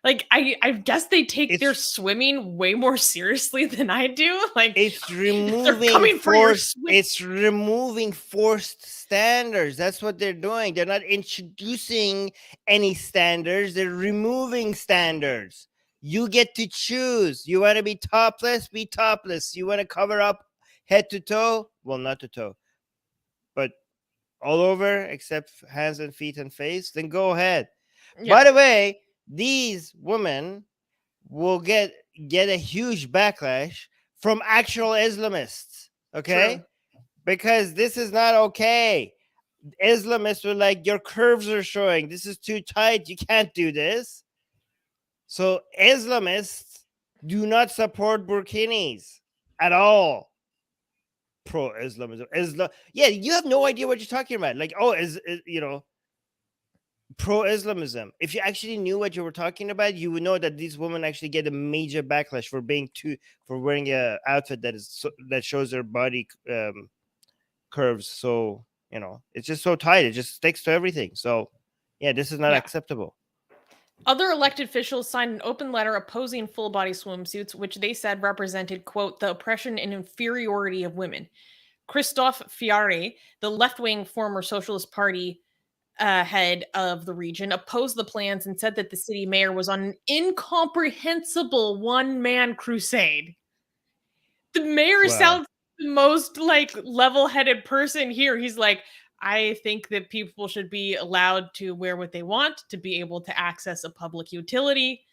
Like I guess they take their It's swimming way more seriously than I do. Like it's they're removing coming for your forced swim. it's removing forced standards. That's what they're doing. They're not introducing any standards. They're removing standards. You get to choose. You want to be topless, be topless. You want to cover up head to toe, well, not to toe, but all over except hands and feet and face, then go ahead. Yeah, By the way, these women will get a huge backlash from actual Islamists, okay? true. Because this is not okay. Islamists were like, your curves are showing. This is too tight. You can't do this. So Islamists do not support burkinis at all. Pro-Islamism. Yeah, you have no idea what you're talking about. Like, oh, pro-Islamism. If you actually knew what you were talking about, you would know that these women actually get a major backlash for wearing a outfit that shows their body curves. So it's just so tight; it just sticks to everything. So yeah, this is not Yeah. acceptable. Other elected officials signed an open letter opposing full body swimsuits, which they said represented, quote, the oppression and inferiority of women. Christophe Fiare, the left wing former Socialist Party head of the region, opposed the plans and said that the city mayor was on an incomprehensible one man crusade. The mayor Wow. sounds the most like level-headed person here. He's like, I think that people should be allowed to wear what they want to be able to access a public utility,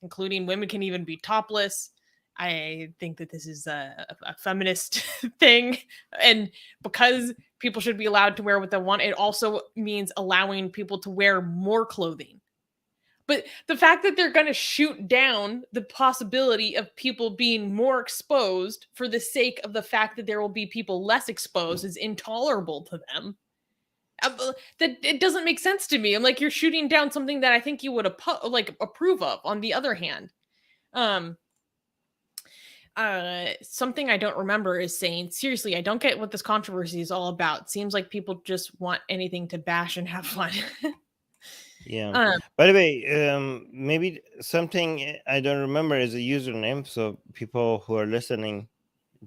including women can even be topless. I think that this is a feminist thing. And because people should be allowed to wear what they want, it also means allowing people to wear more clothing. But the fact that they're going to shoot down the possibility of people being more exposed for the sake of the fact that there will be people less exposed is intolerable to them. That it doesn't make sense to me. I'm like, you're shooting down something that I think you would approve of. On the other hand, um, something I don't remember is saying, seriously, I don't get what this controversy is all about. Seems like people just want anything to bash and have fun. Yeah. um, By the way, maybe something I don't remember is a username, so people who are listening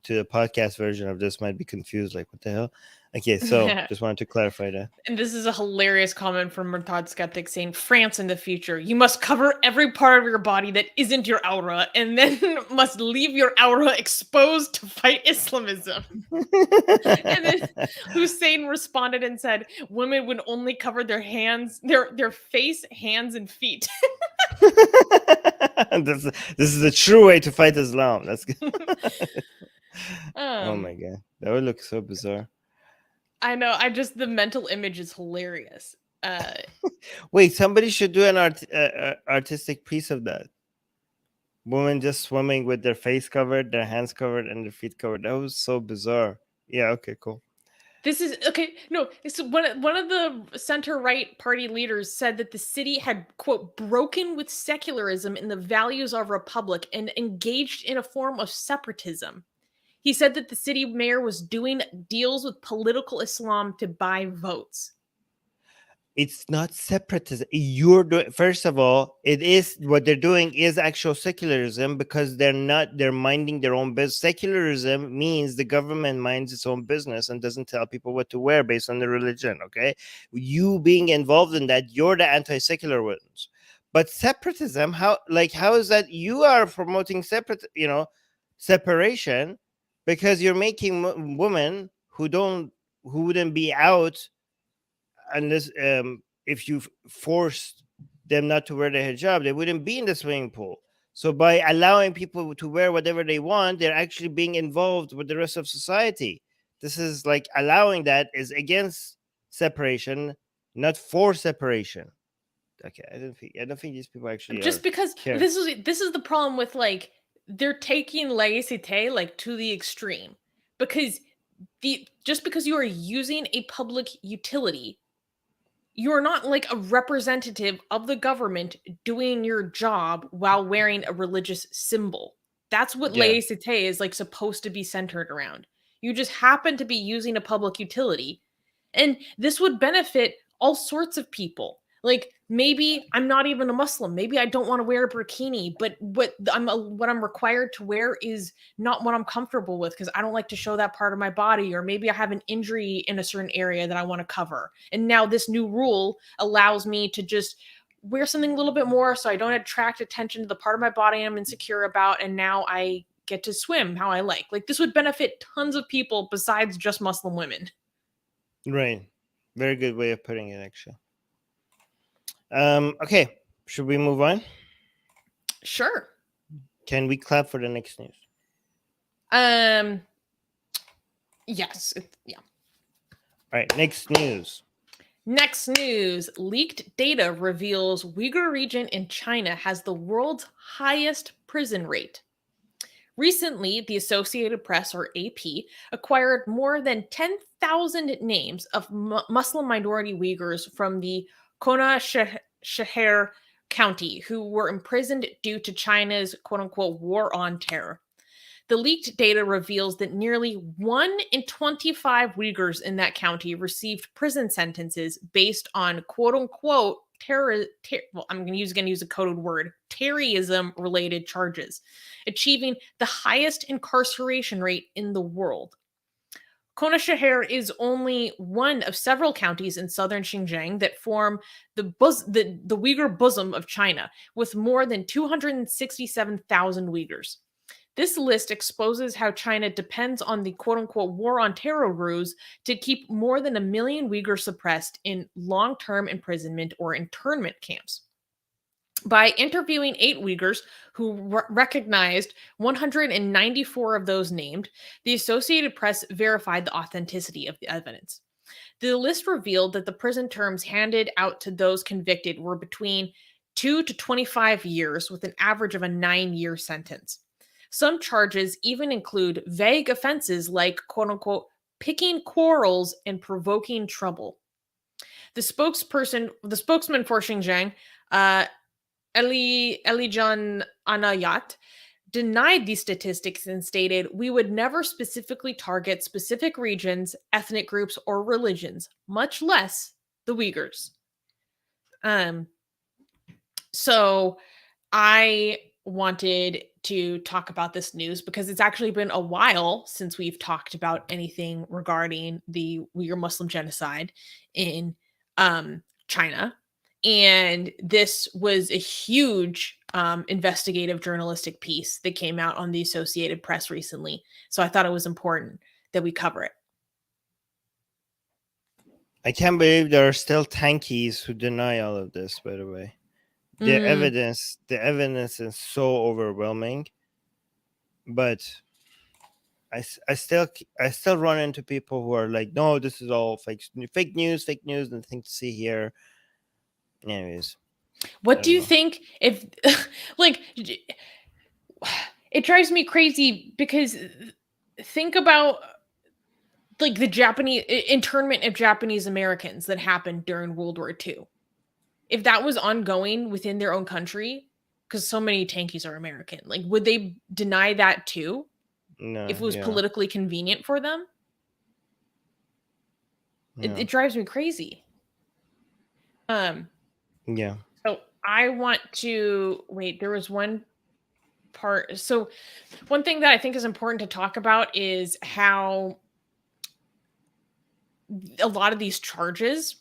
to the podcast version of this might be confused, like, what the hell? Okay, so just wanted to clarify that. And this is a hilarious comment from Murtad Skeptic saying, France in the future, you must cover every part of your body that isn't your aura and then must leave your aura exposed to fight Islamism. And then Hussein responded and said, women would only cover their hands, their face, hands, and feet. this is the true way to fight Islam. That's good. Oh my god, that would look so bizarre. I know. The mental image is hilarious. Wait, somebody should do an artistic piece of that. Women just swimming with their face covered, their hands covered, and their feet covered. That was so bizarre. Yeah. Okay. Cool. This is okay. No, it's one of the center-right party leaders said that the city had, quote, broken with secularism and the values of republic and engaged in a form of separatism. He said that the city mayor was doing deals with political Islam to buy votes. It's not separatism. You're doing, first of all, it is what they're doing is actual secularism because they're minding their own business. Secularism means the government minds its own business and doesn't tell people what to wear based on their religion. Okay, you being involved in that, you're the anti-secular ones. But separatism, how is that? You are promoting separation because you're making women who wouldn't be out unless if you forced them not to wear the hijab, they wouldn't be in the swimming pool. So by allowing people to wear whatever they want, they're actually being involved with the rest of society. This is like allowing that is against separation, not for separation. Okay, I don't think these people actually just because care. this is the problem with, like, they're taking laïcité like to the extreme, because just because you are using a public utility, you're not like a representative of the government doing your job while wearing a religious symbol. That's what laïcité is like supposed to be centered around. You just happen to be using a public utility, and this would benefit all sorts of people. Like, maybe I'm not even a Muslim. Maybe I don't want to wear a burkini, but what I'm required to wear is not what I'm comfortable with because I don't like to show that part of my body, or maybe I have an injury in a certain area that I want to cover. And now this new rule allows me to just wear something a little bit more so I don't attract attention to the part of my body I'm insecure about, and now I get to swim how I like. Like, this would benefit tons of people besides just Muslim women. Right. Very good way of putting it, actually. Okay, should we move on? Sure. Can we clap for the next news? Yes. Yeah. All right, next news. Next news. Leaked data reveals Uyghur region in China has the world's highest prison rate. Recently, the Associated Press, or AP, acquired more than 10,000 names of Muslim minority Uyghurs from the Kona Shahar County who were imprisoned due to China's quote-unquote war on terror. The leaked data reveals that nearly 1 in 25 Uyghurs in that county received prison sentences based on quote-unquote I'm going to use a coded word, terrorism-related charges, achieving the highest incarceration rate in the world. Kona Shahar is only one of several counties in southern Xinjiang that form the Uyghur bosom of China, with more than 267,000 Uyghurs. This list exposes how China depends on the quote-unquote war on terror ruse to keep more than 1 million Uyghurs suppressed in long-term imprisonment or internment camps. By interviewing 8 Uyghurs who recognized 194 of those named, the Associated Press verified the authenticity of the evidence. The list revealed that the prison terms handed out to those convicted were between 2 to 25 years, with an average of a 9-year sentence. Some charges even include vague offenses like, quote unquote, picking quarrels and provoking trouble. The spokesman for Xinjiang, Elijan Anayat, denied these statistics and stated, "We would never specifically target specific regions, ethnic groups, or religions, much less the Uyghurs." So I wanted to talk about this news because it's actually been a while since we've talked about anything regarding the Uyghur Muslim genocide in China. And this was a huge investigative journalistic piece that came out on the Associated Press recently. So I thought it was important that we cover it. I can't believe there are still tankies who deny all of this, by the way. The evidence is so overwhelming. But I still run into people who are like, no, this is all fake news, nothing to see here. Anyways, what do you think if like it drives me crazy because think about like the Japanese internment of Japanese Americans that happened during World War II. If that was ongoing within their own country, because so many tankies are American, like would they deny that too? No, if it was politically convenient for them? It drives me crazy. Yeah. So I want to wait. There was one part. So one thing that I think is important to talk about is how a lot of these charges,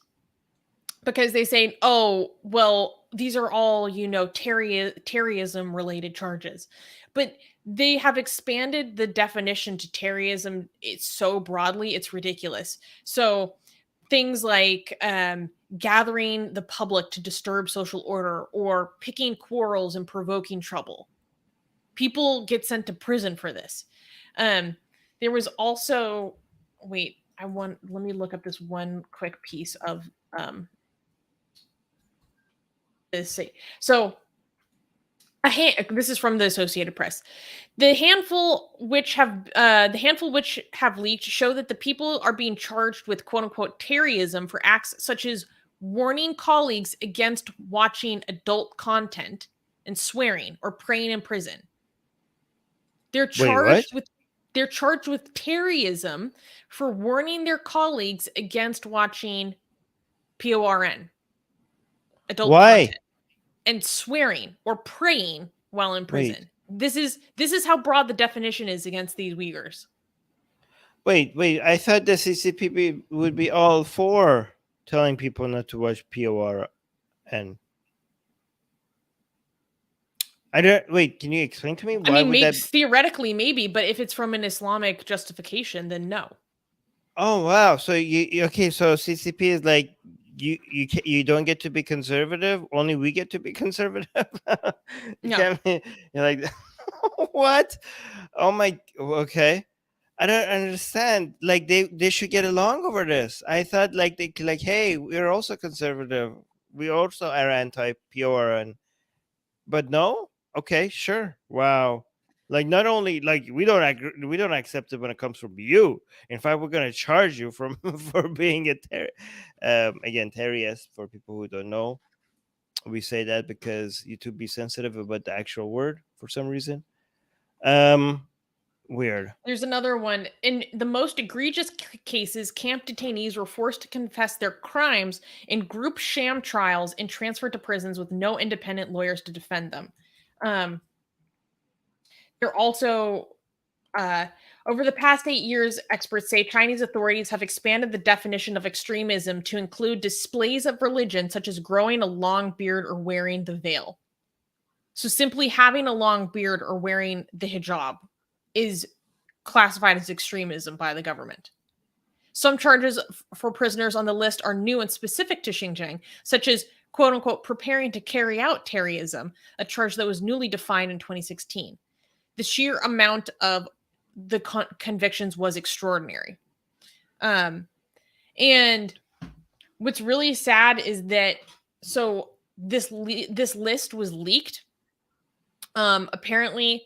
because they say, oh, well, these are all, terrorism related charges. But they have expanded the definition to terrorism. It's so broadly, it's ridiculous. So things like gathering the public to disturb social order or picking quarrels and provoking trouble. People get sent to prison for this. There was also, let me look up this one quick piece of this. So this is from the Associated Press. The handful which have leaked show that the people are being charged with quote unquote terrorism for acts such as warning colleagues against watching adult content and swearing or praying in prison. They're charged with terrorism for warning their colleagues against watching PORN, adult content, and swearing or praying while in prison. This is how broad the definition is against these Uyghurs. Wait. I thought the CCP would be all for telling people not to watch PORN. I don't. Wait, can you explain to me why would that? Theoretically, maybe, but if it's from an Islamic justification, then no. Oh wow! So So CCP is like you don't get to be conservative. Only we get to be conservative. You're like, what? Oh my. Okay. I don't understand. Like they should get along over this. I thought like hey, we're also conservative. We also are anti-PORN. But no. Okay, sure. Wow. Like not only like we don't accept it when it comes from you. In fact, we're gonna charge you from for being a again terrorist. For people who don't know, we say that because you to be sensitive about the actual word for some reason. Weird. There's another one. In the most egregious cases, camp detainees were forced to confess their crimes in group sham trials and transferred to prisons with no independent lawyers to defend them. They're also, over the past 8 years, experts say Chinese authorities have expanded the definition of extremism to include displays of religion, such as growing a long beard or wearing the veil. So simply having a long beard or wearing the hijab is classified as extremism by the government. Some charges for prisoners on the list are new and specific to Xinjiang, such as quote unquote, preparing to carry out terrorism, a charge that was newly defined in 2016. The sheer amount of the convictions was extraordinary. And what's really sad is that this list was leaked, apparently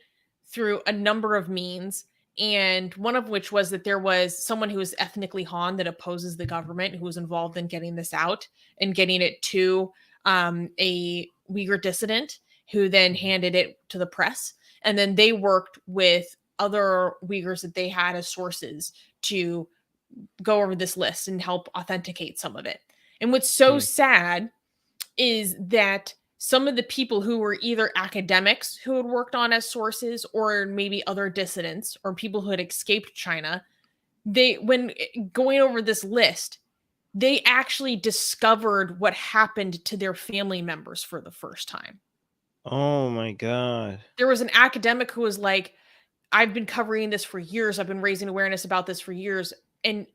through a number of means, and one of which was that there was someone who was ethnically Han that opposes the government who was involved in getting this out and getting it to a Uyghur dissident who then handed it to the press. And then they worked with other Uyghurs that they had as sources to go over this list and help authenticate some of it. And what's so sad is that some of the people who were either academics who had worked on as sources or maybe other dissidents or people who had escaped China, when going over this list, they actually discovered what happened to their family members for the first time. Oh my God. There was an academic who was like, I've been covering this for years. I've been raising awareness about this for years. And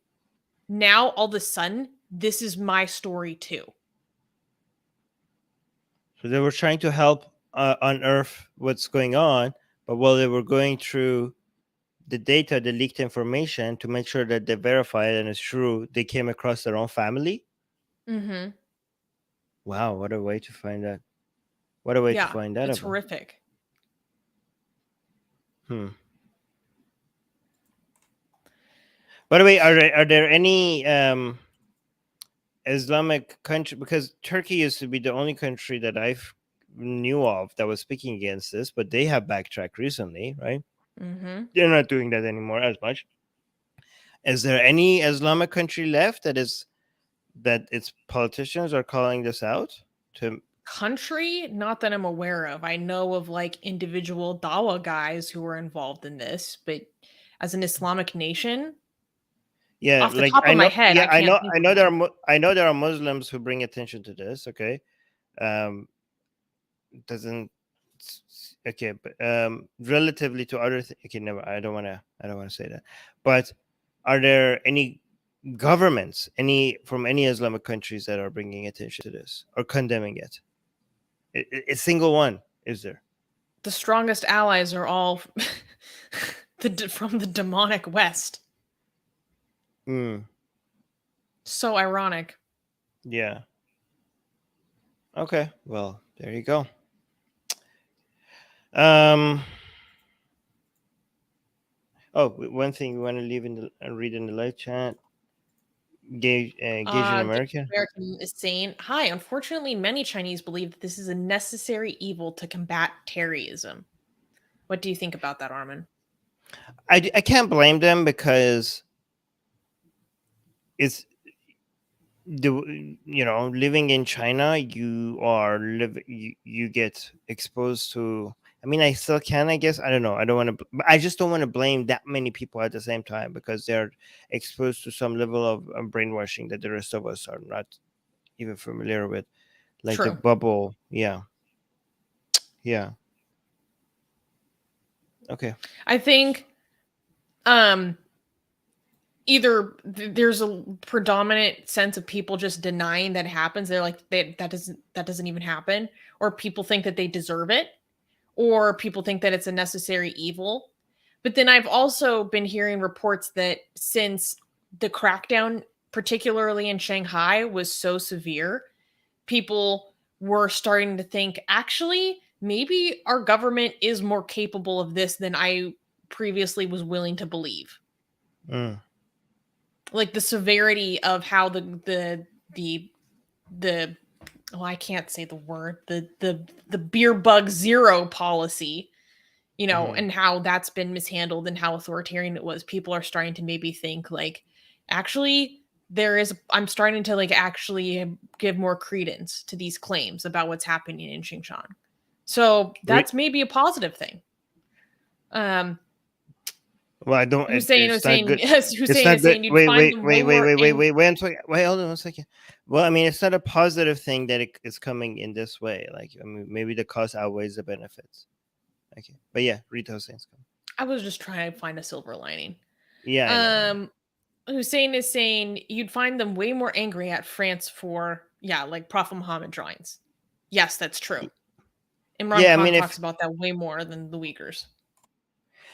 now all of a sudden, this is my story too. So they were trying to help unearth what's going on, but while they were going through the data, the leaked information, to make sure that they verify it and it's true, they came across their own family. Mm-hmm. Wow, what a way to find that. What a way to find that. It's horrific. By the way, are there any Islamic country, because Turkey used to be the only country that I knew of that was speaking against this, but they have backtracked recently, right? Mm-hmm. They're not doing that anymore as much. Is there any Islamic country left that its politicians are calling this out? Country? Not that I'm aware of. I know of like individual Dawa guys who were involved in this, but as an Islamic nation, yeah, off the top of my head, yeah, I can't. I know there are Muslims who bring attention to this. Okay, doesn't okay, but relatively to other okay, never. I don't want to say that. But are there any governments, from any Islamic countries that are bringing attention to this or condemning it? A single one, is there? The strongest allies are all from the demonic West. So ironic. Yeah. Okay. Well, there you go. Oh, one thing we want to leave read in the live chat. Asian American. American is saying, hi, unfortunately, many Chinese believe that this is a necessary evil to combat terrorism. What do you think about that, Armin? I can't blame them, because it's living in China, you get exposed to. I mean, I still can, I guess. I don't know. I just don't want to blame that many people at the same time, because they're exposed to some level of brainwashing that the rest of us are not even familiar with, like True. the bubble. Yeah. Okay. I think either there's a predominant sense of people just denying that it happens. They're like, that doesn't even happen, or people think that they deserve it, or people think that it's a necessary evil. But then I've also been hearing reports that since the crackdown, particularly in Shanghai, was so severe, people were starting to think, actually, maybe our government is more capable of this than I previously was willing to believe. Like the severity of how the I can't say the word, the beer bug zero policy, and how that's been mishandled and how authoritarian it was. People are starting to maybe think like, actually, I'm starting to like actually give more credence to these claims about what's happening in Xinjiang. So that's maybe a positive thing. Well, I don't. Hussein is saying you'd Wait, find them wait, hold on 1 second. Well, I mean, it's not a positive thing that it's coming in this way. Like, I mean, maybe the cost outweighs the benefits. Okay, but yeah, read Hussein's comment. I was just trying to find a silver lining. Yeah. Hussein is saying you'd find them way more angry at France for Yeah, like Prophet Muhammad drawings. Yes, that's true. Imran Yeah, I Khan mean, talks if about that way more than the Uyghurs.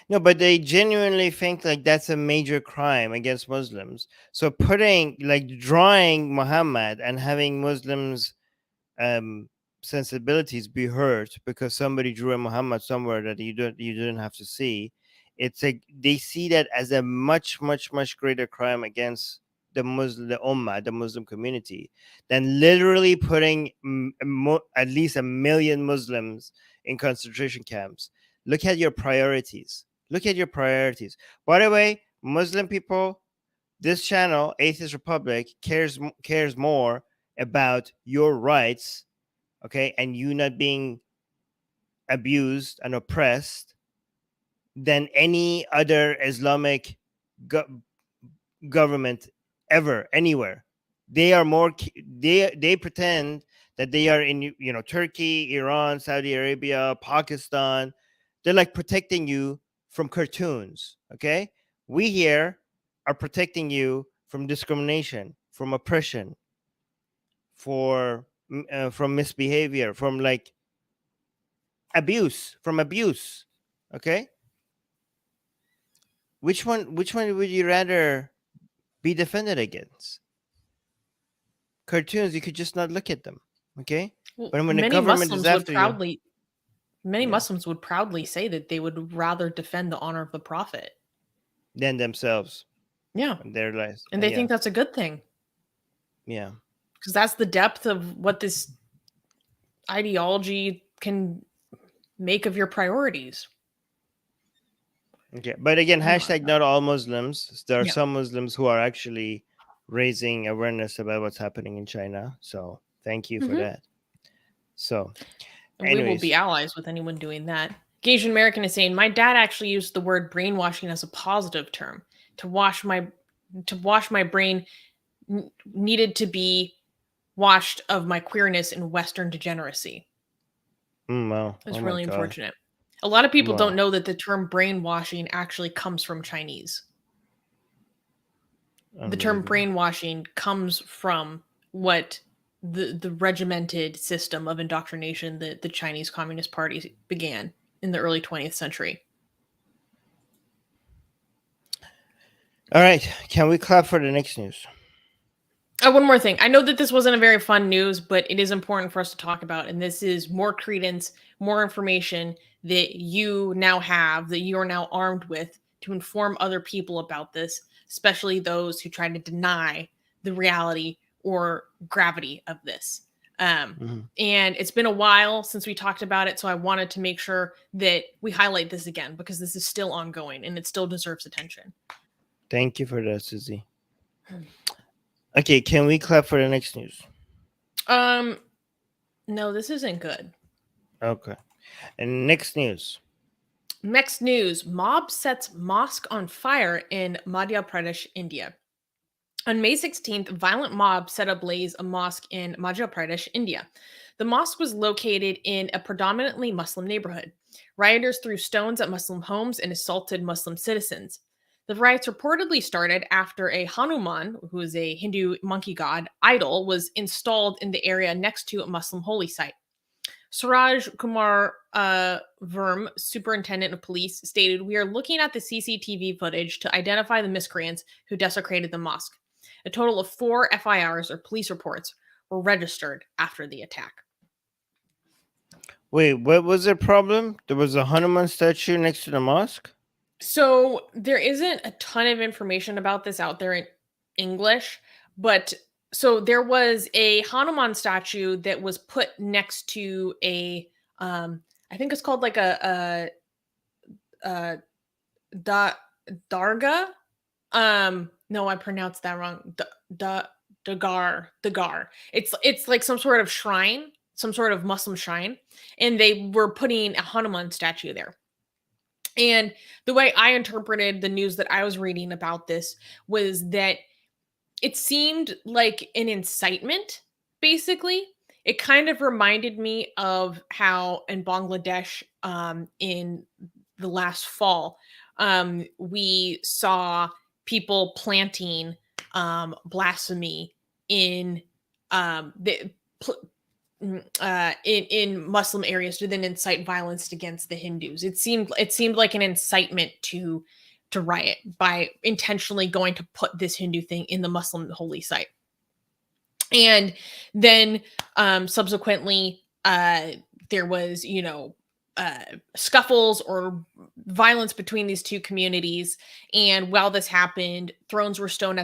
no, but they genuinely think like that's a major crime against Muslims. So putting like drawing Muhammad and having Muslims um sensibilities be hurt because somebody drew a Muhammad somewhere that you didn't have to see. It's like they see that as a much greater crime against the Ummah, the Muslim community, than literally putting at least 1 million Muslims in concentration camps. Look at your priorities. Look at your priorities. By the way, Muslim people, this channel, Atheist Republic, cares more about your rights, okay, and you not being abused and oppressed than any other Islamic go- government ever anywhere. They are more they pretend that they are in, Turkey, Iran, Saudi Arabia, Pakistan. They're like protecting you from cartoons, okay? We here are protecting you from discrimination, from oppression, from misbehavior, from like abuse, okay? Which one would you rather be defended against? Cartoons, you could just not look at them, okay? Well, But when the government is after you, many yeah, Muslims would proudly say that they would rather defend the honor of the Prophet. then themselves Yeah. and their lives, And they yeah, think that's a good thing yeah. because that's the depth of what this ideology can make of your priorities. Okay, but again, Oh my hashtag God. not all Muslims. There are Yeah. some Muslims who are actually raising awareness about what's happening in China. So thank you for Hmm. that. So, And we will be anyways, allies with anyone doing that. Asian American is saying, my dad actually used the word brainwashing as a positive term. To wash my brain needed to be washed of my queerness and Western degeneracy. wow, oh It's my really god, unfortunate. A lot of people don't wow, know that the term brainwashing actually comes from Chinese. The term unbelievable. brainwashing comes from what the regimented system of indoctrination that the Chinese Communist Party began in the early 20th century. All right, can we clap for the next news? Oh, one more thing. I know that this wasn't a very fun news, but it is important for us to talk about. And this is more credence, more information that you now have, that you are now armed with to inform other people about this, especially those who try to deny the reality or gravity of this. Mhm. And it's been a while since we talked about it. So I wanted to make sure that we highlight this again because this is still ongoing and it still deserves attention. Thank you for that, Susie. Okay, can we clap for the next news? Um, no, this isn't good. Okay, and next news. Next news, mob sets mosque on fire in Madhya Pradesh, India. On May 16th, a violent mob set ablaze a mosque in Madhya Pradesh, India. The mosque was located in a predominantly Muslim neighborhood. Rioters threw stones at Muslim homes and assaulted Muslim citizens. The riots reportedly started after a Hanuman, who is a Hindu monkey god, idol, was installed in the area next to a Muslim holy site. Suraj Kumar Verm, superintendent of police, stated, "We are looking at the CCTV footage to identify the miscreants who desecrated the mosque. A total of 4 FIRs or police reports were registered after the attack." Wait, what was the problem? There was a Hanuman statue next to the mosque? So there isn't a ton of information about this out there in English, but so there was a Hanuman statue that was put next to a I think it's called like a da, darga. No, I pronounced that wrong. Dagar. It's like some sort of shrine, some sort of Muslim shrine, and they were putting a Hanuman statue there. And the way I interpreted the news that I was reading about this was that it seemed like an incitement, basically. It kind of reminded me of how in Bangladesh, in the last fall, we saw people planting blasphemy in in Muslim areas to then incite violence against the Hindus. It seemed like an incitement to riot by intentionally going to put this Hindu thing in the Muslim holy site. And then subsequently there was, scuffles or violence between these two communities. And while this happened, stones were thrown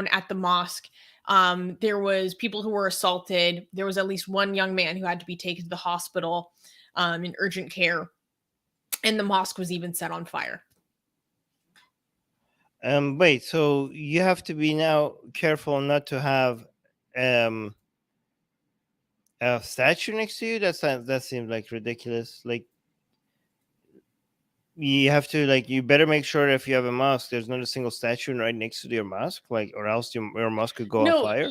at the mosque. There was people who were assaulted. There was at least one young man who had to be taken to the hospital in urgent care. And the mosque was even set on fire. Wait, so you have to be now careful not to have a statue next to you? That seems like ridiculous. Like, you have to, like, you better make sure if you have a mosque, there's not a single statue right next to your mosque, like, or else your mosque could go on fire.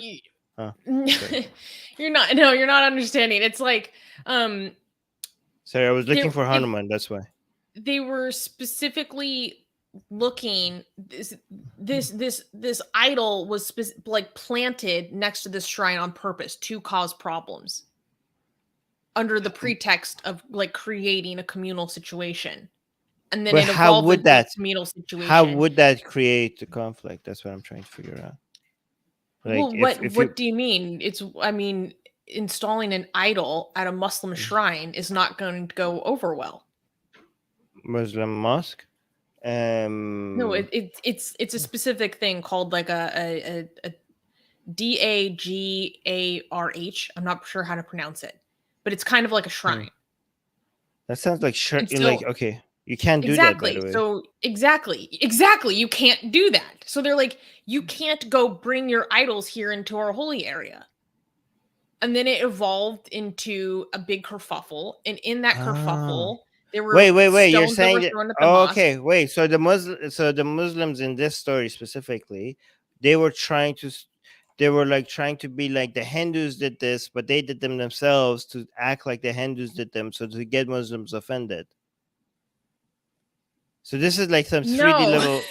You're not understanding. It's like, sorry, I was looking for Hanuman. That's why they were specifically looking. This idol was like planted next to this shrine on purpose to cause problems, under the pretext of like creating a communal situation. And then but it evolved into a communal situation. How would that create the conflict? That's what I'm trying to figure out. Like, well, what do you mean? Installing an idol at a Muslim shrine is not going to go over well. Muslim mosque? No, it's a specific thing called like a DAGARH. I'm not sure how to pronounce it, but it's kind of like a shrine. That sounds like like, okay. You can't do that, by the way. So exactly. You can't do that. So they're like, you can't go bring your idols here into our holy area. And then it evolved into a big kerfuffle. And in that kerfuffle, there were wait. You're saying that? Oh, okay. Wait. So the Muslims in this story specifically, they were trying to be like the Hindus did this, but they did them themselves to act like the Hindus did them, so to get Muslims offended. So this is like some 3D level.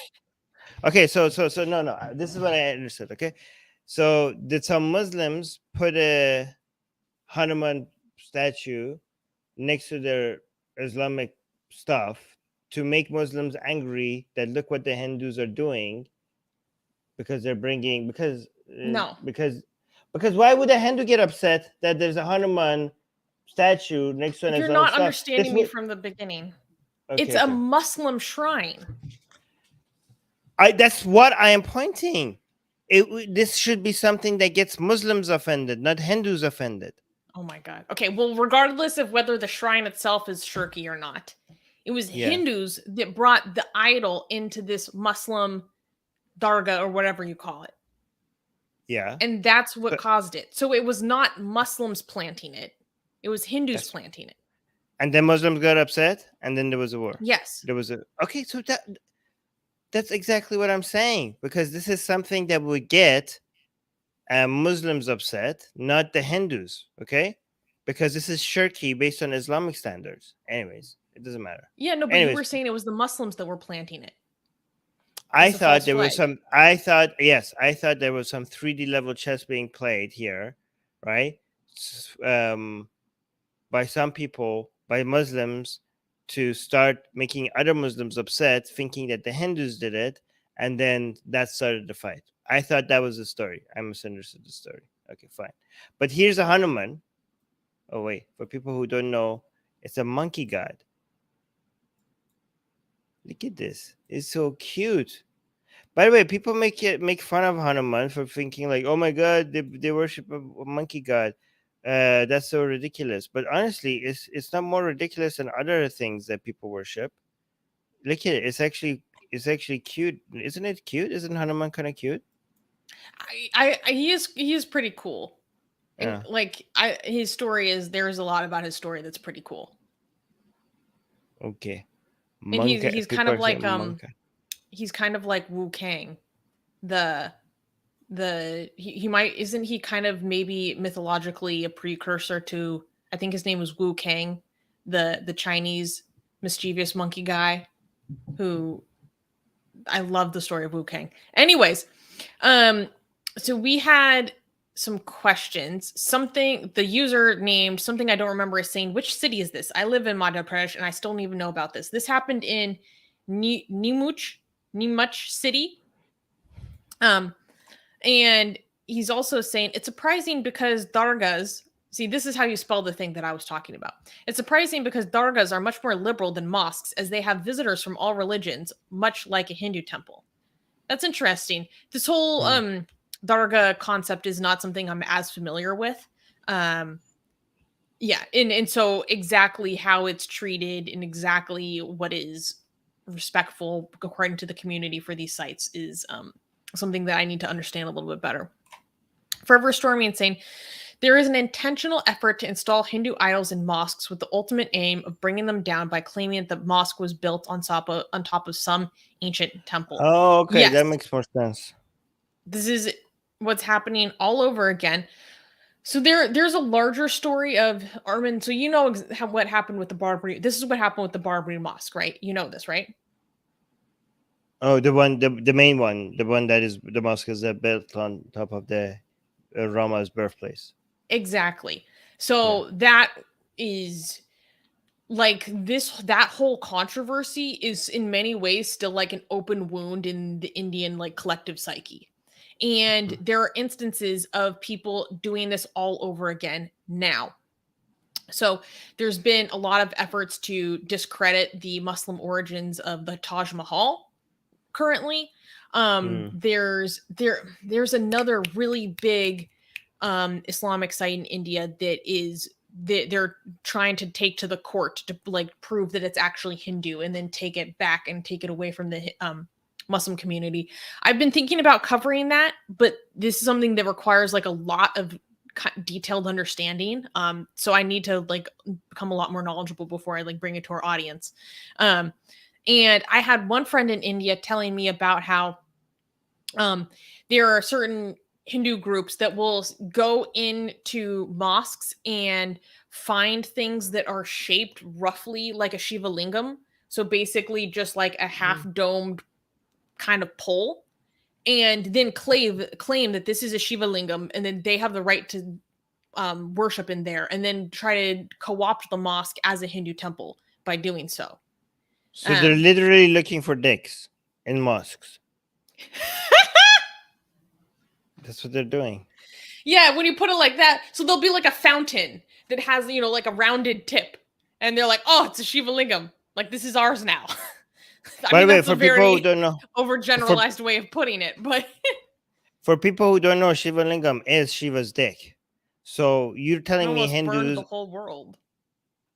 Okay, so no. This is what I understood. Okay, so did some Muslims put a Hanuman statue next to their Islamic stuff to make Muslims angry that look what the Hindus are doing, because they're bringing because why would a Hindu get upset that there's a Hanuman statue next to an Islamic? You're not understanding me from the beginning. Okay, it's a Muslim shrine. That's what I am pointing. This should be something that gets Muslims offended, not Hindus offended. Oh my God. Okay, well, regardless of whether the shrine itself is shirky or not, it was Hindus that brought the idol into this Muslim dargah or whatever you call it. Yeah. And that's what caused it. So it was not Muslims planting it. It was Hindus planting it. And then Muslims got upset, and then there was a war. Yes. There was okay, so that's exactly what I'm saying, because this is something that would get Muslims upset, not the Hindus, okay? Because this is shirky based on Islamic standards. Anyways, it doesn't matter. Yeah, no, but you were saying it was the Muslims that were planting it. I thought there was some 3D level chess being played here, right? By some people, by Muslims, to start making other Muslims upset, thinking that the Hindus did it, and then that started the fight. I thought that was the story. I misunderstood the story. Okay, fine. But here's a Hanuman. Oh, wait. For people who don't know, it's a monkey god. Look at this. It's so cute. By the way, people make fun of Hanuman for thinking like, oh my God, they worship a monkey god. That's so ridiculous. But honestly, it's not more ridiculous than other things that people worship. Look at it. It's actually cute. Isn't it cute? Isn't Hanuman kind of cute? He is pretty cool. And his story there's a lot about his story that's pretty cool. Okay. And he's kind of like he's kind of like Wu Kang. Isn't he kind of maybe mythologically a precursor to, I think his name was Wu Kang, the Chinese mischievous monkey guy, who I love the story of Wu Kang. Anyways, So we had some questions. Something the user named something I don't remember is saying, which city is this? I live in Madhya Pradesh and I still don't even know about this. This happened in Nimuch city. And he's also saying it's surprising because dargahs. See, this is how you spell the thing that I was talking about. It's surprising because dargahs are much more liberal than mosques, as they have visitors from all religions, much like a Hindu temple. That's interesting. This whole dargah concept is not something I'm as familiar with. Yeah, and so exactly how it's treated and exactly what is respectful according to the community for these sites is something that I need to understand a little bit better. Forever Stormy and saying there is an intentional effort to install Hindu idols in mosques with the ultimate aim of bringing them down by claiming that the mosque was built on top of some ancient temple. Oh, okay, Yes, that makes more sense. this is what's happening all over again. So there's a larger story of Armin. So you know what happened with the Barbary. This is what happened with the Barbary Mosque, right? You know this, right? Oh, the main one, the one that is the mosque is built on top of the Rama's birthplace. Exactly. Yeah. So that is like that whole controversy is in many ways still like an open wound in the Indian like collective psyche. And there are instances of people doing this all over again now. So there's been a lot of efforts to discredit the Muslim origins of the Taj Mahal currently. There's another really big Islamic site in India that is they're trying to take to the court to like prove that it's actually Hindu and then take it back and take it away from the Muslim community. I've been thinking about covering that, but this is something that requires like a lot of detailed understanding. So I need to like become a lot more knowledgeable before I like bring it to our audience. And I had one friend in India telling me about how there are certain Hindu groups that will go into mosques and find things that are shaped roughly like a Shiva lingam. So basically, just like a half domed kind of pole, and then claim that this is a Shiva lingam, and then they have the right to worship in there, and then try to co-opt the mosque as a Hindu temple by doing so. So they're literally looking for dicks in mosques. That's what they're doing. Yeah, when you put it like that, so there'll be like a fountain that has, like a rounded tip. And they're like, oh, it's a Shiva lingam. Like, this is ours now. By the way, that's for a people who very don't know, overgeneralized way of putting it, but for people who don't know, Shiva Lingam is Shiva's dick. So you're it telling me almost burned Hindus? the whole world.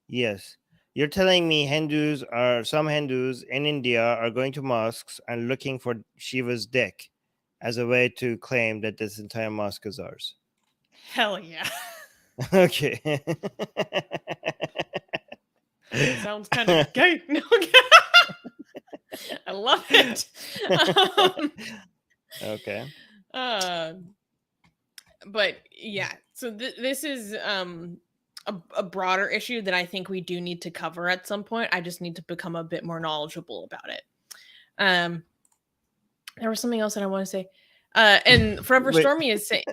Yes, you're telling me some Hindus in India are going to mosques and looking for Shiva's dick as a way to claim that this entire mosque is ours. Hell yeah. Okay. Sounds kind of gay. No, I love it. Okay. But yeah, so this is a broader issue that I think we do need to cover at some point. I just need to become a bit more knowledgeable about it. There was something else that I want to say. And Forever Wait. Stormy is saying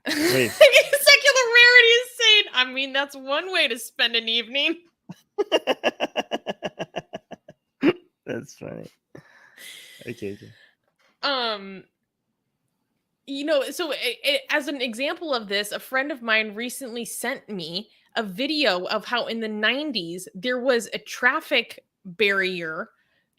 Wait. secular rarity is saying, I mean, that's one way to spend an evening. That's funny. Okay. So as an example of this, a friend of mine recently sent me a video of how in the 90s there was a traffic barrier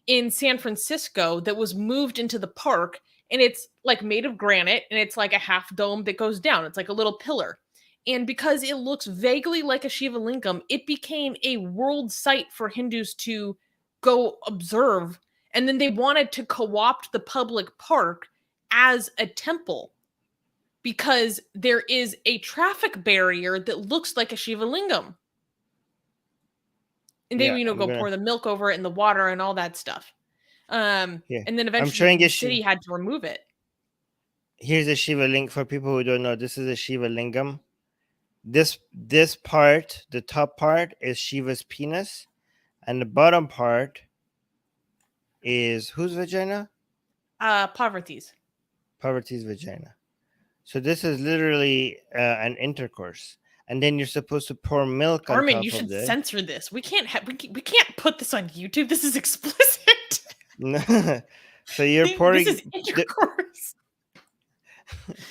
in San Francisco that was moved into the park, and it's like made of granite and it's like a half dome that goes down. It's like a little pillar. And because it looks vaguely like a Shiva lingam, it became a world site for Hindus to go observe. And then they wanted to co-opt the public park as a temple because there is a traffic barrier that looks like a Shiva lingam. And they, go pour the milk over it and the water and all that stuff. And then eventually the city had to remove it. Here's a Shiva link for people who don't know. This is a Shiva lingam. This part, the top part, is Shiva's penis, and the bottom part is whose vagina? Parvati's Parvati's vagina. So this is literally an intercourse, and then you're supposed to pour milk on Armin, you top of should it. censor this. We can't we can't put this on YouTube. This is explicit. So you're This is pouring. intercourse.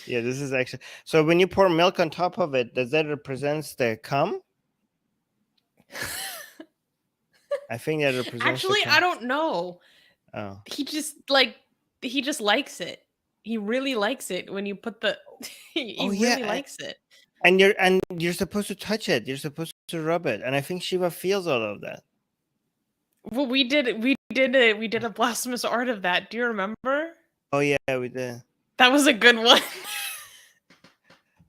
Yeah, this is actually. So when you pour milk on top of it, does that represents the cum? I think that represents Actually, the cum. I don't know. Oh. He just likes it. He really likes it when you put the he Oh really yeah, likes it. and you're supposed to touch it. You're supposed to rub it, and I think Shiva feels all of that. Well, we did a blasphemous art of that. Do you remember? Oh yeah, we did. That was a good one.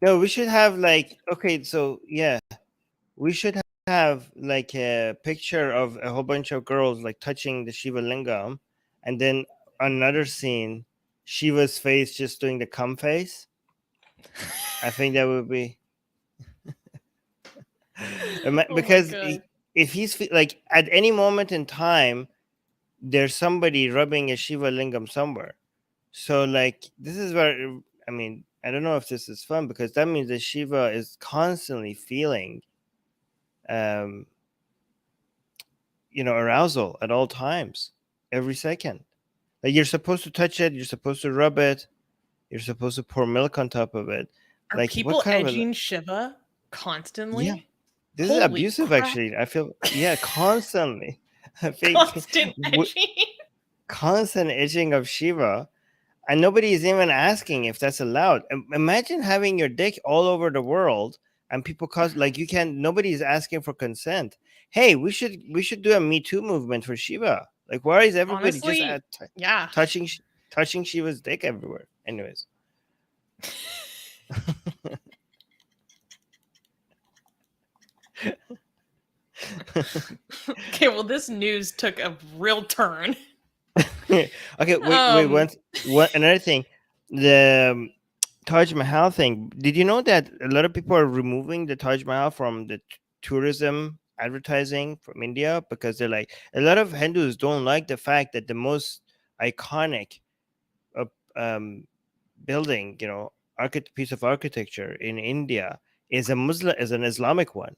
No, we should have like okay, so yeah, we should have like a picture of a whole bunch of girls like touching the Shiva lingam, and then another scene, Shiva's face just doing the cum face. I think that would be because if he's like at any moment in time, there's somebody rubbing a Shiva lingam somewhere. So like this is where I mean I don't know if this is fun because that means that Shiva is constantly feeling arousal at all times, every second. Like you're supposed to touch it, you're supposed to rub it, you're supposed to pour milk on top of it. Are Like people what kind of edging Shiva constantly? yeah. This is Holy abusive crap. actually. I feel constantly. I think Constant edging. constant edging of Shiva. And nobody is even asking if that's allowed. Imagine having your dick all over the world and people cause like you can't. Nobody's asking for consent. Hey, we should do a Me Too movement for Shiva. Like, why is everybody Honestly, just touching Shiva's dick everywhere? Anyways, okay. Well, this news took a real turn. okay. Wait. Another thing, the Taj Mahal thing. Did you know that a lot of people are removing the Taj Mahal from the tourism advertising from India because they're like a lot of Hindus don't like the fact that the most iconic uh, um, building, piece of architecture in India is an Islamic one.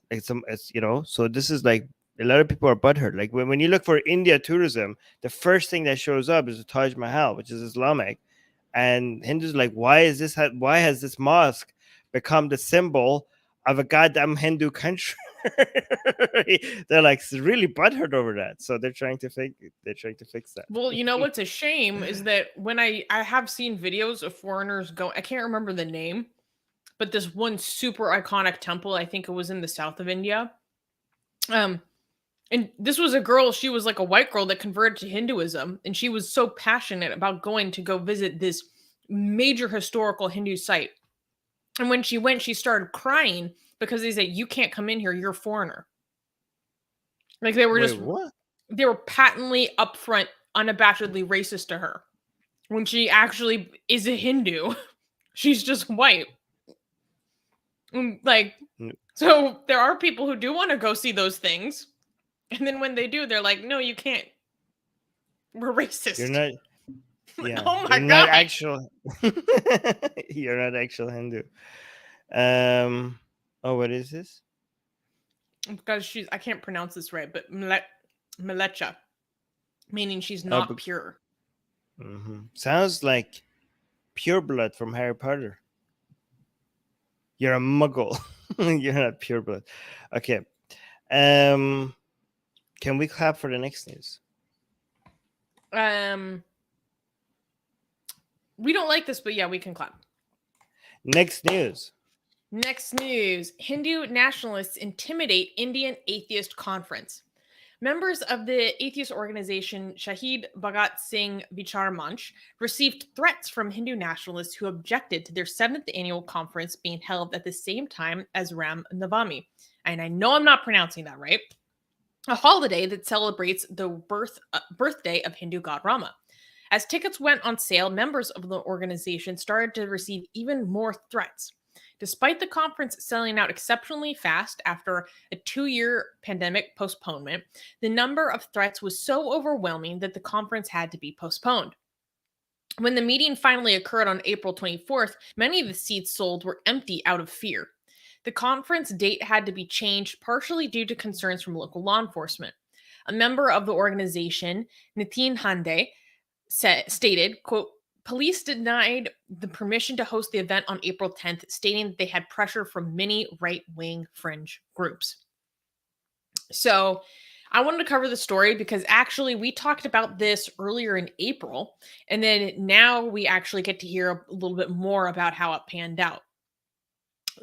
So this is like a lot of people are butthurt. Like when you look for India tourism, the first thing that shows up is the Taj Mahal, which is Islamic. And Hindus are like, why has this mosque become the symbol of a goddamn Hindu country? They're like really butthurt over that. So they're trying to fix that. Well, you know what's a shame is that when I have seen videos of foreigners go, I can't remember the name, but this one super iconic temple, I think it was in the south of India. And this was a girl, she was like a white girl that converted to Hinduism, and she was so passionate about going to go visit this major historical Hindu site. And when she went, she started crying because they said, "You can't come in here, you're a foreigner." Like they were What? they were patently upfront, unabashedly racist to her when she actually is a Hindu. She's just white. Like, so there are people who do want to go see those things. And then when they do, they're like, no, you can't. We're racist. You're not. Yeah. Oh my You're God. not actual. You're not actual Hindu. Oh, what is this? Because I can't pronounce this right, but Melecha, meaning she's not pure. Mm-hmm. Sounds like pure blood from Harry Potter. You're a muggle. You're not pure blood. Okay. Can we clap for the next news? We don't like this, but yeah, we can clap. Next news. Hindu-Nationalists intimidate Indian atheist conference. Members of the atheist organization Shahid Bhagat Singh Vichar Manch received threats from Hindu nationalists who objected to their 7th annual conference being held at the same time as Ram Navami. And I know I'm not pronouncing that right. A holiday that celebrates the birthday of Hindu god Rama. As tickets went on sale, members of the organization started to receive even more threats. Despite the conference selling out exceptionally fast after a 2-year pandemic postponement, the number of threats was so overwhelming that the conference had to be postponed. When the meeting finally occurred on April 24th, many of the seats sold were empty out of fear. The conference date had to be changed partially due to concerns from local law enforcement. A member of the organization, Nitin Hande, stated, quote, police denied the permission to host the event on April 10th, stating that they had pressure from many right-wing fringe groups. So I wanted to cover the story because actually we talked about this earlier in April, and then now we actually get to hear a little bit more about how it panned out.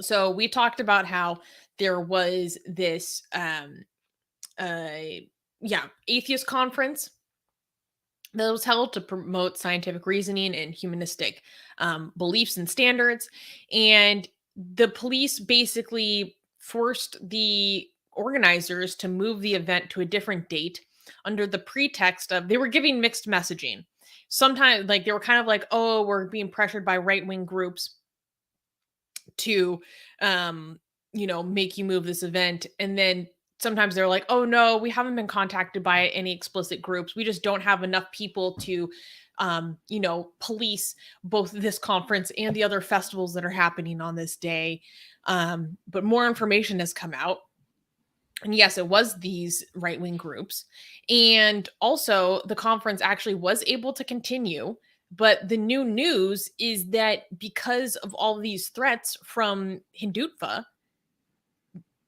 So we talked about how there was this atheist conference that was held to promote scientific reasoning and humanistic beliefs and standards. And the police basically forced the organizers to move the event to a different date under the pretext of they were giving mixed messaging. Sometimes, like, they were kind of like, oh, we're being pressured by right wing groups to, make you move this event. And then sometimes they're like, oh no, we haven't been contacted by any explicit groups. We just don't have enough people to, police both this conference and the other festivals that are happening on this day. But more information has come out. And yes, it was these right wing groups. And also, the conference actually was able to continue. But the new news is that because of all these threats from Hindutva,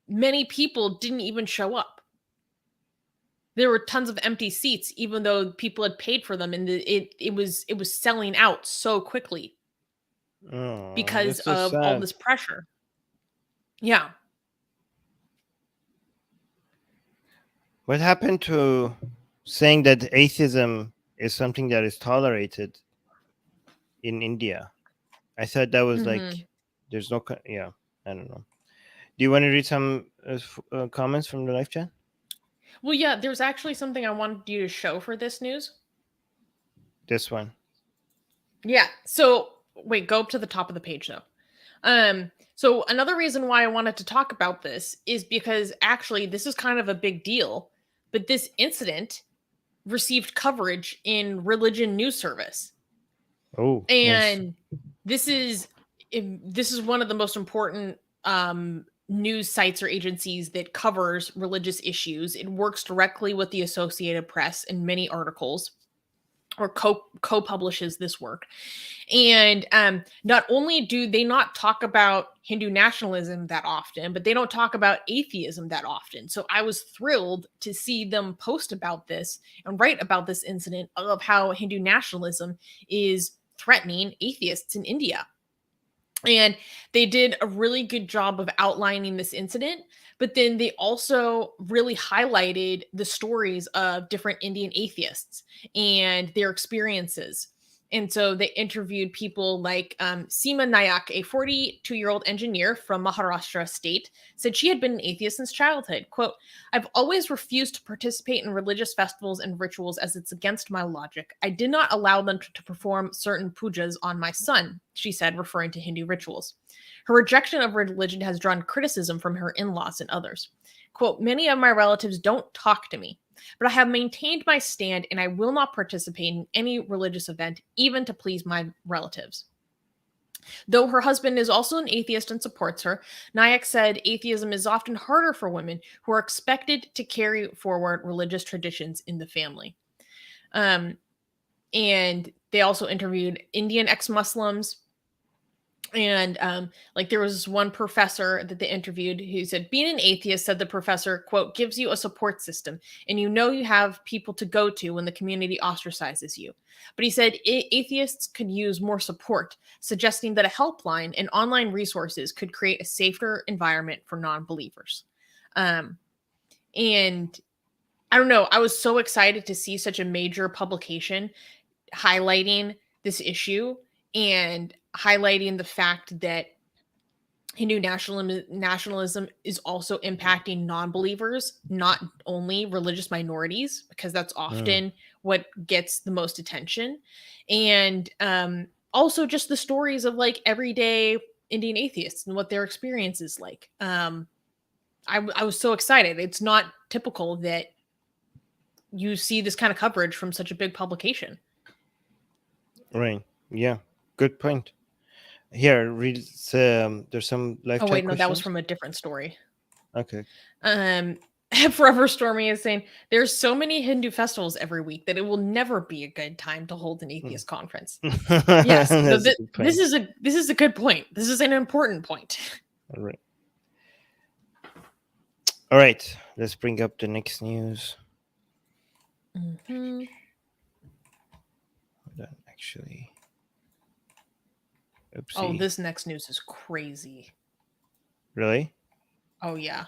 many people didn't even show up. There were tons of empty seats, even though people had paid for them, and it was selling out so quickly Oh, because that's so of all sad. this pressure. Yeah. What happened to saying that atheism is something that is tolerated in India? I thought that was Hmm. like, there's no, yeah, I don't know. Do you want to read some comments from the live chat? Well, yeah, there's actually something I wanted you to show for this news. This one. Yeah. So wait, go up to the top of the page though. So another reason why I wanted to talk about this is because actually this is kind of a big deal, but this incident received coverage in Religion News Service. Oh, nice. And this is this is one of the most important news sites or agencies that covers religious issues. It works directly with the Associated Press in many articles, or co-publishes this work. And not only do they not talk about Hindu nationalism that often, but they don't talk about atheism that often. So I was thrilled to see them post about this and write about this incident of how Hindu nationalism is threatening atheists in India. And they did a really good job of outlining this incident, but then they also really highlighted the stories of different Indian atheists and their experiences. And so they interviewed people like Seema Nayak, a 42-year-old engineer from Maharashtra state, said she had been an atheist since childhood. Quote, I've always refused to participate in religious festivals and rituals as it's against my logic. I did not allow them to perform certain pujas on my son, she said, referring to Hindu rituals. Her rejection of religion has drawn criticism from her in-laws and others. Quote, many of my relatives don't talk to me, but I have maintained my stand and I will not participate in any religious event, even to please my relatives. Though her husband is also an atheist and supports her, Nayak said atheism is often harder for women who are expected to carry forward religious traditions in the family. And they also interviewed Indian ex-Muslims. And like there was one professor that they interviewed who said being an atheist, said the professor, quote, gives you a support system and you have people to go to when the community ostracizes you. But he said atheists could use more support, suggesting that a helpline and online resources could create a safer environment for non-believers. And I don't know, I was so excited to see such a major publication highlighting this issue and highlighting the fact that Hindu nationalism is also impacting non-believers, not only religious minorities, because that's Mm. often what gets the most attention. And also just the stories of like everyday Indian atheists and what their experience is like. I was so excited. It's not typical that you see this kind of coverage from such a big publication. Right. Yeah. Good point. Here, read. There's some live Oh chat wait, no, that was questions. from a different story. Okay. Um, Forever Stormy is saying there's so many Hindu festivals every week that it will never be a good time to hold an Hmm. atheist conference. Yes, no, That's a good this point. is a good point. This is an important point. All right. All right. Let's bring up the next news. Mhm. Hold on, actually. Oh, Oopsie. this next news is crazy. Really? Oh yeah.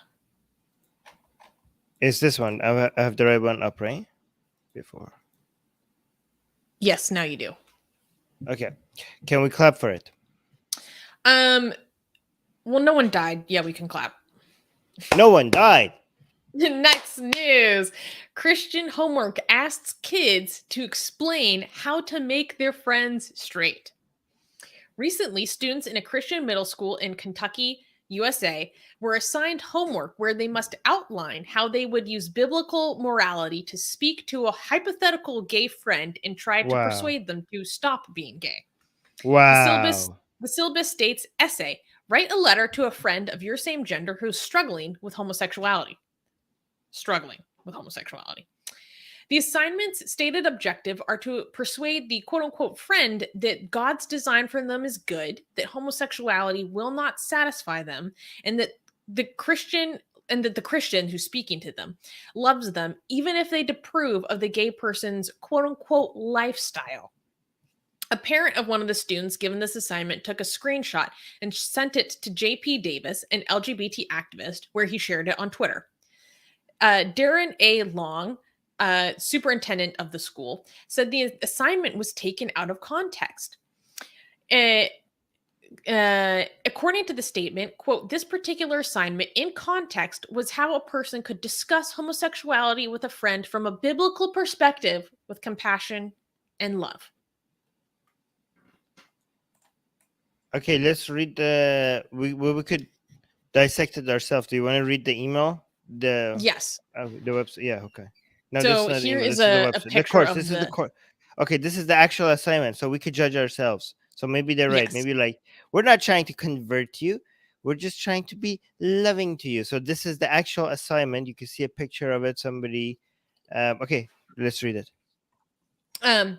Is this one? I have the right one up, right? Before. Yes, now you do. Okay. Can we clap for it? Um, well, no one died. Yeah, we can clap. No one died. Next news. Christian homework asks kids to explain how to make their friends straight. Recently, students in a Christian middle school in Kentucky, USA, were assigned homework where they must outline how they would use biblical morality to speak to a hypothetical gay friend and try to Wow. persuade them to stop being gay. The syllabus Wow. the syllabus states essay, write a letter to a friend of your same gender who's struggling with homosexuality. Struggling with homosexuality. The assignment's stated objective are to persuade the quote unquote friend that God's design for them is good, that homosexuality will not satisfy them, and that the Christian who's speaking to them loves them, even if they disapprove of the gay person's quote unquote lifestyle. A parent of one of the students given this assignment took a screenshot and sent it to JP Davis, an LGBT activist, where he shared it on Twitter. Darren A. Long, superintendent of the school, said the assignment was taken out of context. According to the statement, quote, this particular assignment in context was how a person could discuss homosexuality with a friend from a biblical perspective with compassion and love. Okay, let's read the. We could dissect it ourselves. Do you want to read the email? Yes. The website. Yeah. Okay. No, this is So not the here email. is This is the a website. The picture course. of This is the the course. Okay, this is the actual assignment, so we could judge ourselves. So maybe they're right. yes. Maybe like we're not trying to convert you. We're just trying to be loving to you. So this is the actual assignment. You can see a picture of it. Somebody. Okay, let's read it. Um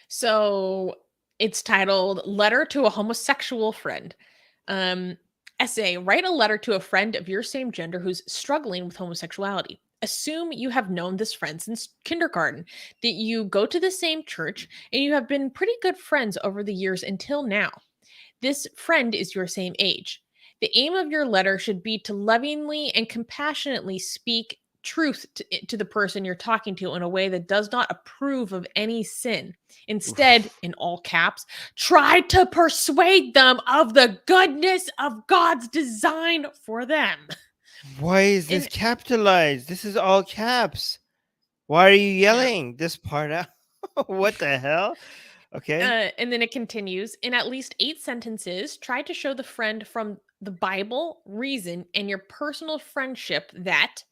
So it's titled Letter to a Homosexual Friend. Um, Essay, write a letter to a friend of your same gender who's struggling with homosexuality. Assume you have known this friend since kindergarten, that you go to the same church, and you have been pretty good friends over the years until now. This friend is your same age. The aim of your letter should be to lovingly and compassionately speak truth to the person you're talking to in a way that does not approve of any sin. Instead, Oof. in all caps, try to persuade them of the goodness of God's design for them. Why is this And capitalized? This is all caps. Why are you yeah, yelling this part out? What the hell? Okay. and then it continues in at least 8 sentences. Try to show the friend from the Bible, reason, and your personal friendship that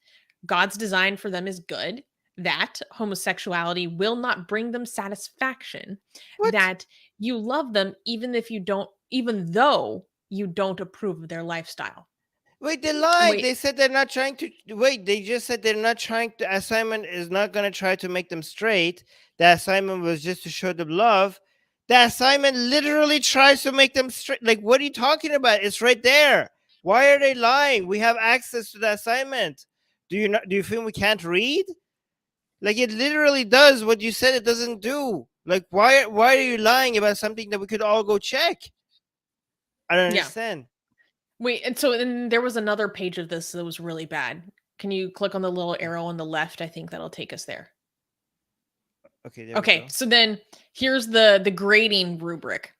God's design for them is good, that homosexuality will not bring them satisfaction, What? that you love them even though you don't approve of their lifestyle. Wait, they lied. Wait, They said they're not trying to. Wait, they just said they're not trying to. Assignment is not going to try to make them straight. The assignment was just to show them love. The assignment literally tries to make them straight. Like, what are you talking about? It's right there. Why are they lying? We have access to the assignment. Do you not? Do you think we can't read? Like, it literally does what you said it doesn't do. Like, why are you lying about something that we could all go check? I don't yeah. understand. Wait, and so then there was another page of this that was really bad. Can you click on the little arrow on the left? I think that'll take us there. Okay, there we Okay, go. so then here's the grading rubric.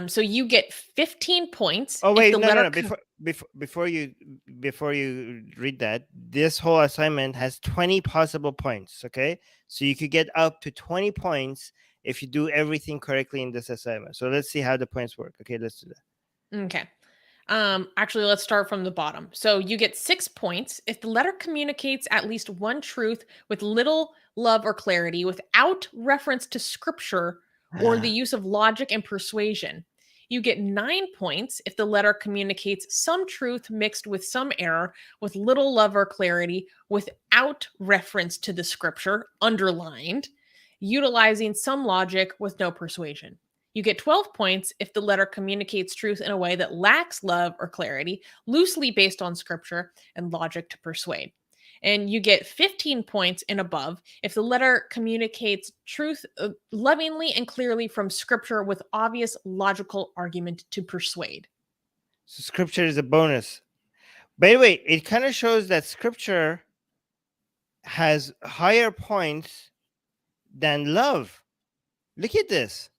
So you get 15 points Oh if wait, the no, no, letter no. Before you read that, this whole assignment has 20 possible points. Okay, so you could get up to 20 points if you do everything correctly in this assignment. So let's see how the points work. Okay, let's do that. Okay. Actually, let's start from the bottom. So you get 6 points if the letter communicates at least one truth with little love or clarity without reference to scripture or the use of logic and persuasion. You get 9 points if the letter communicates some truth mixed with some error, with little love or clarity, without reference to the scripture, underlined, utilizing some logic with no persuasion. You get 12 points if the letter communicates truth in a way that lacks love or clarity, loosely based on scripture and logic to persuade. And you get 15 points and above if the letter communicates truth lovingly and clearly from scripture with obvious logical argument to persuade. So scripture is a bonus. By the way, it kind of shows that scripture has higher points than love. Look at this.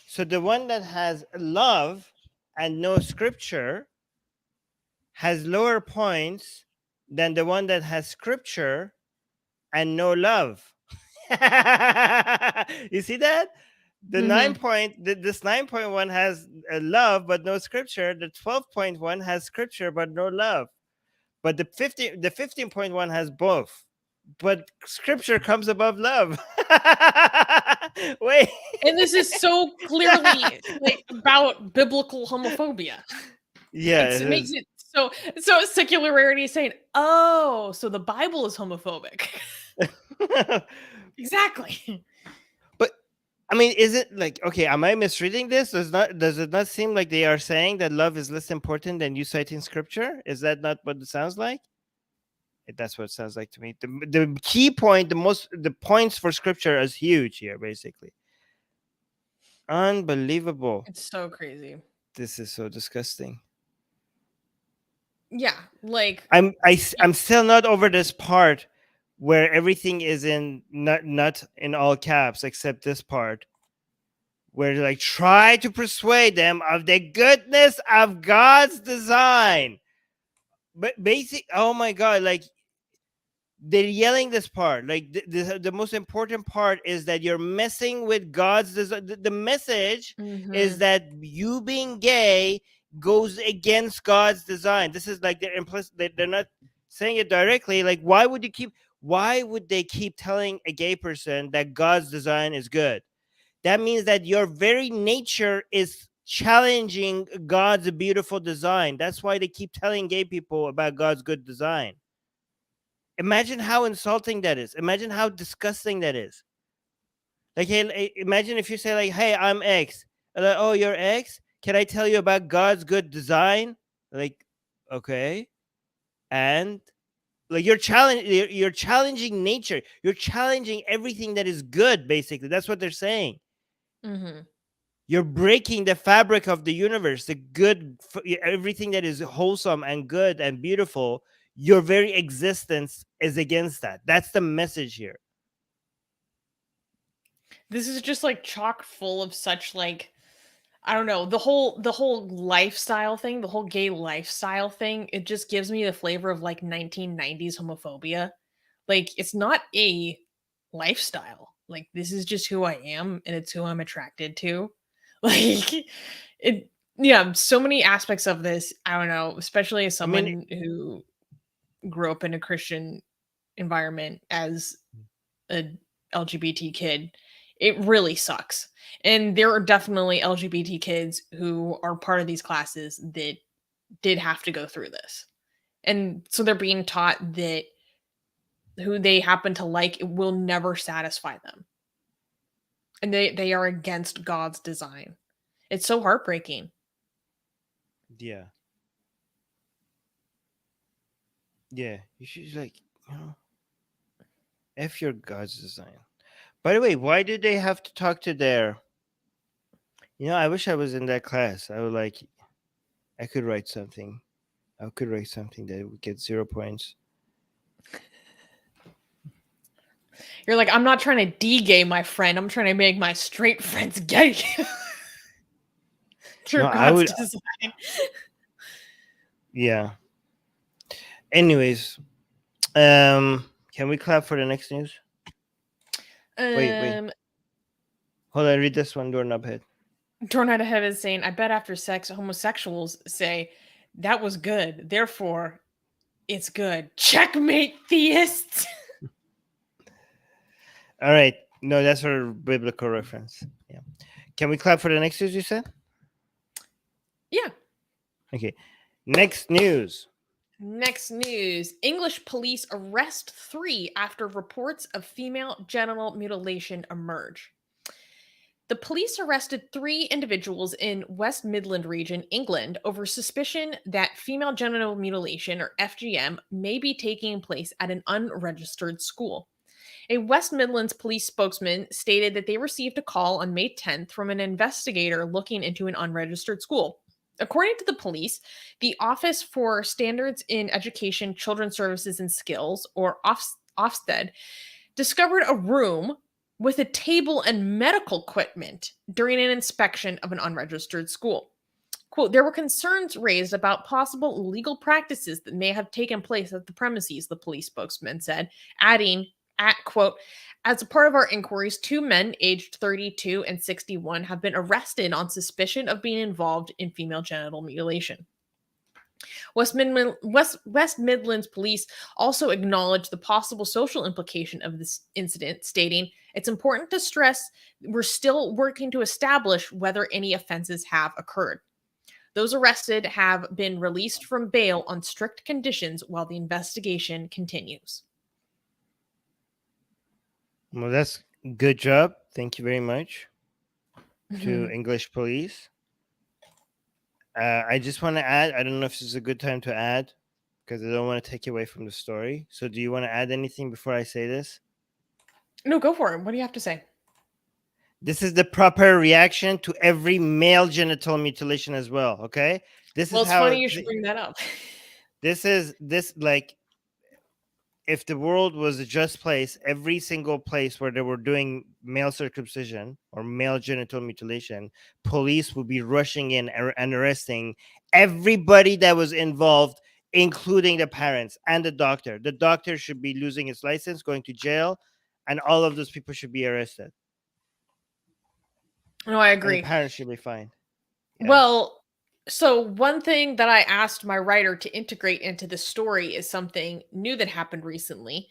So the one that has love and no scripture has lower points than the one that has scripture and no love. You see that? The this 9.1 has love but no scripture. The 12.1 has scripture but no love. But the 15.1 has both. But scripture comes above love. Wait. And this is so clearly like about biblical homophobia. Yeah, it makes it so secularity is saying, oh, so the Bible is homophobic. Exactly. But I mean, is it like, okay, am I misreading this? Does it not seem like they are saying that love is less important than you citing scripture? Is that not what it sounds like? That's what it sounds like to me. The key point, the points for scripture is huge here, basically. Unbelievable. It's so crazy. This is so disgusting. Yeah, like I'm still not over this part where everything is in not in all caps except this part where they like try to persuade them of the goodness of God's design. But oh my God, like they're yelling this part. Like the most important part is that you're messing with God's design. The message is that you being gay goes against God's design. This is like they're implicit. They're not saying it directly. Like why would they keep telling a gay person that God's design is good? That means that your very nature is challenging God's beautiful design. That's why they keep telling gay people about God's good design. Imagine how insulting that is. Imagine how disgusting that is. Like, hey, imagine if you say like, "Hey, I'm X." Like, oh, you're X? Can I tell you about God's good design? Like, okay. And like you're challenging nature. You're challenging everything that is good, basically. That's what they're saying. You're breaking the fabric of the universe, the good, everything that is wholesome and good and beautiful. Your very existence is against that. That's the message here. This is just like chock full of such like, I don't know, the whole lifestyle thing, the whole gay lifestyle thing, it just gives me the flavor of like 1990s homophobia. Like it's not a lifestyle. Like this is just who I am and it's who I'm attracted to. Like it yeah, so many aspects of this, I don't know, especially as someone who grew up in a Christian environment as a LGBT kid, it really sucks. And there are definitely LGBT kids who are part of these classes that did have to go through this. And so they're being taught that who they happen to like, it will never satisfy them. And they are against God's design. It's so heartbreaking. Yeah. Yeah. You should like, F your God's design. By the way, why did they have to talk to their... I wish I was in that class. I could write something. I could write something that would get 0 points. You're like, I'm not trying to de-gay my friend. I'm trying to make my straight friends gay. God's design. Yeah. Anyways, can we clap for the next news? Wait. Hold on, read this one, Doorknobhead. Doorknobhead is saying, I bet after sex, homosexuals say, that was good. Therefore, it's good. Checkmate, theists. All right. No, that's for biblical reference. Yeah. Can we clap for the next news you said? Yeah. Okay. Next news. Next news. English police arrest 3 after reports of female genital mutilation emerge. The police arrested 3 individuals in West Midland region, England, over suspicion that female genital mutilation, or FGM, may be taking place at an unregistered school. A West Midlands police spokesman stated that they received a call on May 10th from an investigator looking into an unregistered school. According to the police, the Office for Standards in Education, Children's Services and Skills, or Ofsted, discovered a room with a table and medical equipment during an inspection of an unregistered school. Quote, there were concerns raised about possible illegal practices that may have taken place at the premises, the police spokesman said, adding, quote, as a part of our inquiries, 2 men aged 32 and 61 have been arrested on suspicion of being involved in female genital mutilation. West Midlands police also acknowledged the possible social implication of this incident, stating, it's important to stress we're still working to establish whether any offenses have occurred. Those arrested have been released from bail on strict conditions while the investigation continues. Well, that's good job. Thank you very much to Mhm. English police. I just want to add, I don't know if this is a good time to add because I don't want to take away from the story. So, do you want to add anything before I say this? No, go for it. What do you have to say? This is the proper reaction to every male genital mutilation as well. Okay. This Well, is it's how, funny you should bring that up. like, if the world was a just place, every single place where they were doing male circumcision or male genital mutilation, police would be rushing in and arresting everybody that was involved, including the parents and the doctor. The doctor should be losing his license, going to jail, and all of those people should be arrested. No, I And the agree. parents should be fined. Yeah. Well, so one thing that I asked my writer to integrate into the story is something new that happened recently,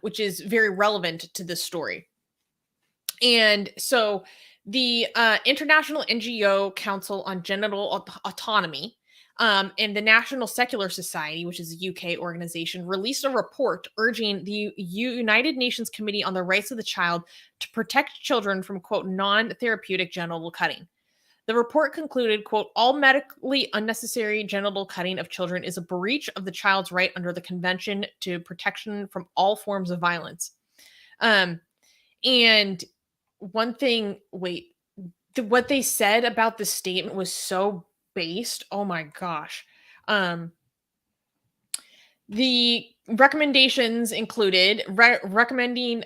which is very relevant to this story. And so the International NGO Council on Genital Autonomy and the National Secular Society, which is a UK organization, released a report urging the United Nations Committee on the Rights of the Child to protect children from, quote, non-therapeutic genital cutting. The report concluded, quote, all medically unnecessary genital cutting of children is a breach of the child's right under the Convention to Protection from All Forms of Violence. And one thing, what they said about the statement was so based. Oh my gosh. The recommendations included recommending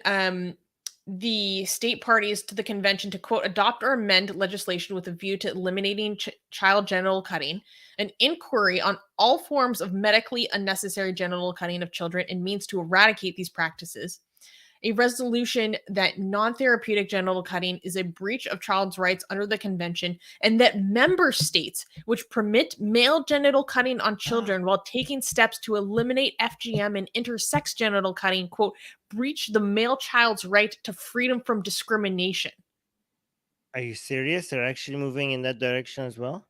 the state parties to the convention to, quote, adopt or amend legislation with a view to eliminating child genital cutting, an inquiry on all forms of medically unnecessary genital cutting of children and means to eradicate these practices, a resolution that non-therapeutic genital cutting is a breach of child's rights under the convention, and that member states which permit male genital cutting on children while taking steps to eliminate FGM and intersex genital cutting, quote, breach the male child's right to freedom from discrimination. Are you serious? They're actually moving in that direction as well?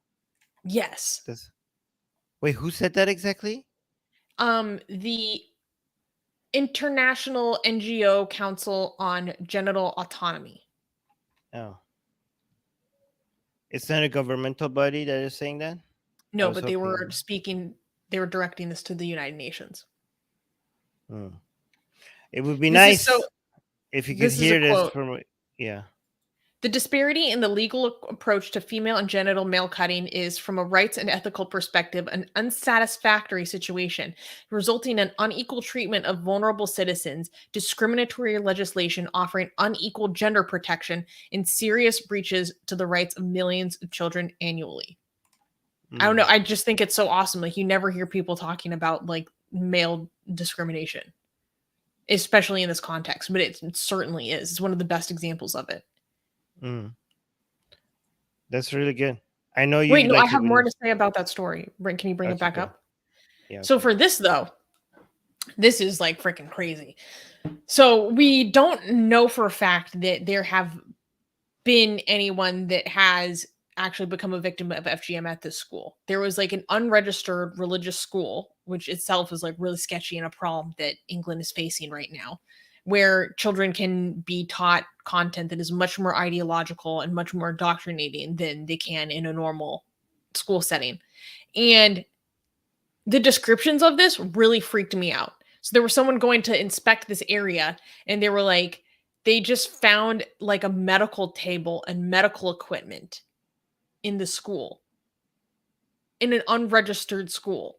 Yes. Wait, who said that exactly? The International NGO Council on Genital Autonomy. Oh. It's not a governmental body that is saying that? No, but they were directing this to the United Nations. It would be nice if you could hear this from, yeah. The disparity in the legal approach to female and genital male cutting is, from a rights and ethical perspective, an unsatisfactory situation, resulting in unequal treatment of vulnerable citizens, discriminatory legislation offering unequal gender protection, and serious breaches to the rights of millions of children annually. I don't know. I just think it's so awesome. Like, you never hear people talking about, like, male discrimination, especially in this context, but it certainly is. It's one of the best examples of it. That's really good. I know you. Wait, no, I have more to say about that story. Can you bring it back up? Yeah. So for this, though, this is like freaking crazy. So we don't know for a fact that there have been anyone that has actually become a victim of FGM at this school. There was like an unregistered religious school, which itself is like really sketchy and a problem that England is facing right now, where children can be taught content that is much more ideological and much more indoctrinating than they can in a normal school setting. And the descriptions of this really freaked me out. So there was someone going to inspect this area, and they were like, they just found like a medical table and medical equipment in the school, in an unregistered school.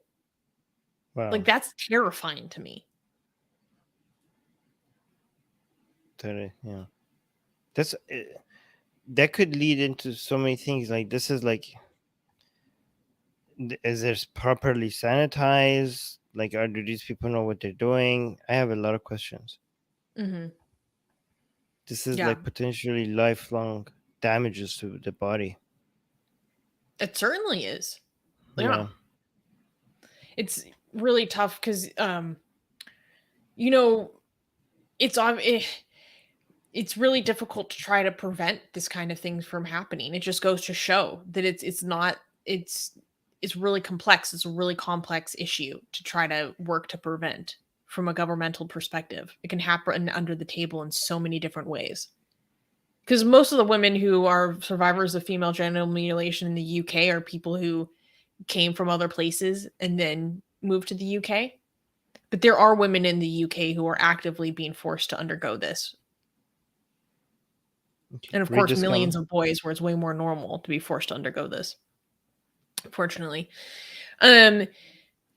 Wow. Like, that's terrifying to me. Totally, yeah. That's that could lead into so many things. Like, this is like, is this properly sanitized? Like, do these people know what they're doing? I have a lot of questions. Mm-hmm. This is Yeah. like potentially lifelong damages to the body. It certainly is. Yeah. Yeah. It's really tough because, you know, it's really difficult to try to prevent this kind of things from happening. It just goes to show that it's really complex. It's a really complex issue to try to work to prevent from a governmental perspective. It can happen under the table in so many different ways. Because most of the women who are survivors of female genital mutilation in the UK are people who came from other places and then moved to the UK. But there are women in the UK who are actively being forced to undergo this. Okay. And of course, millions of boys where it's way more normal to be forced to undergo this. Unfortunately.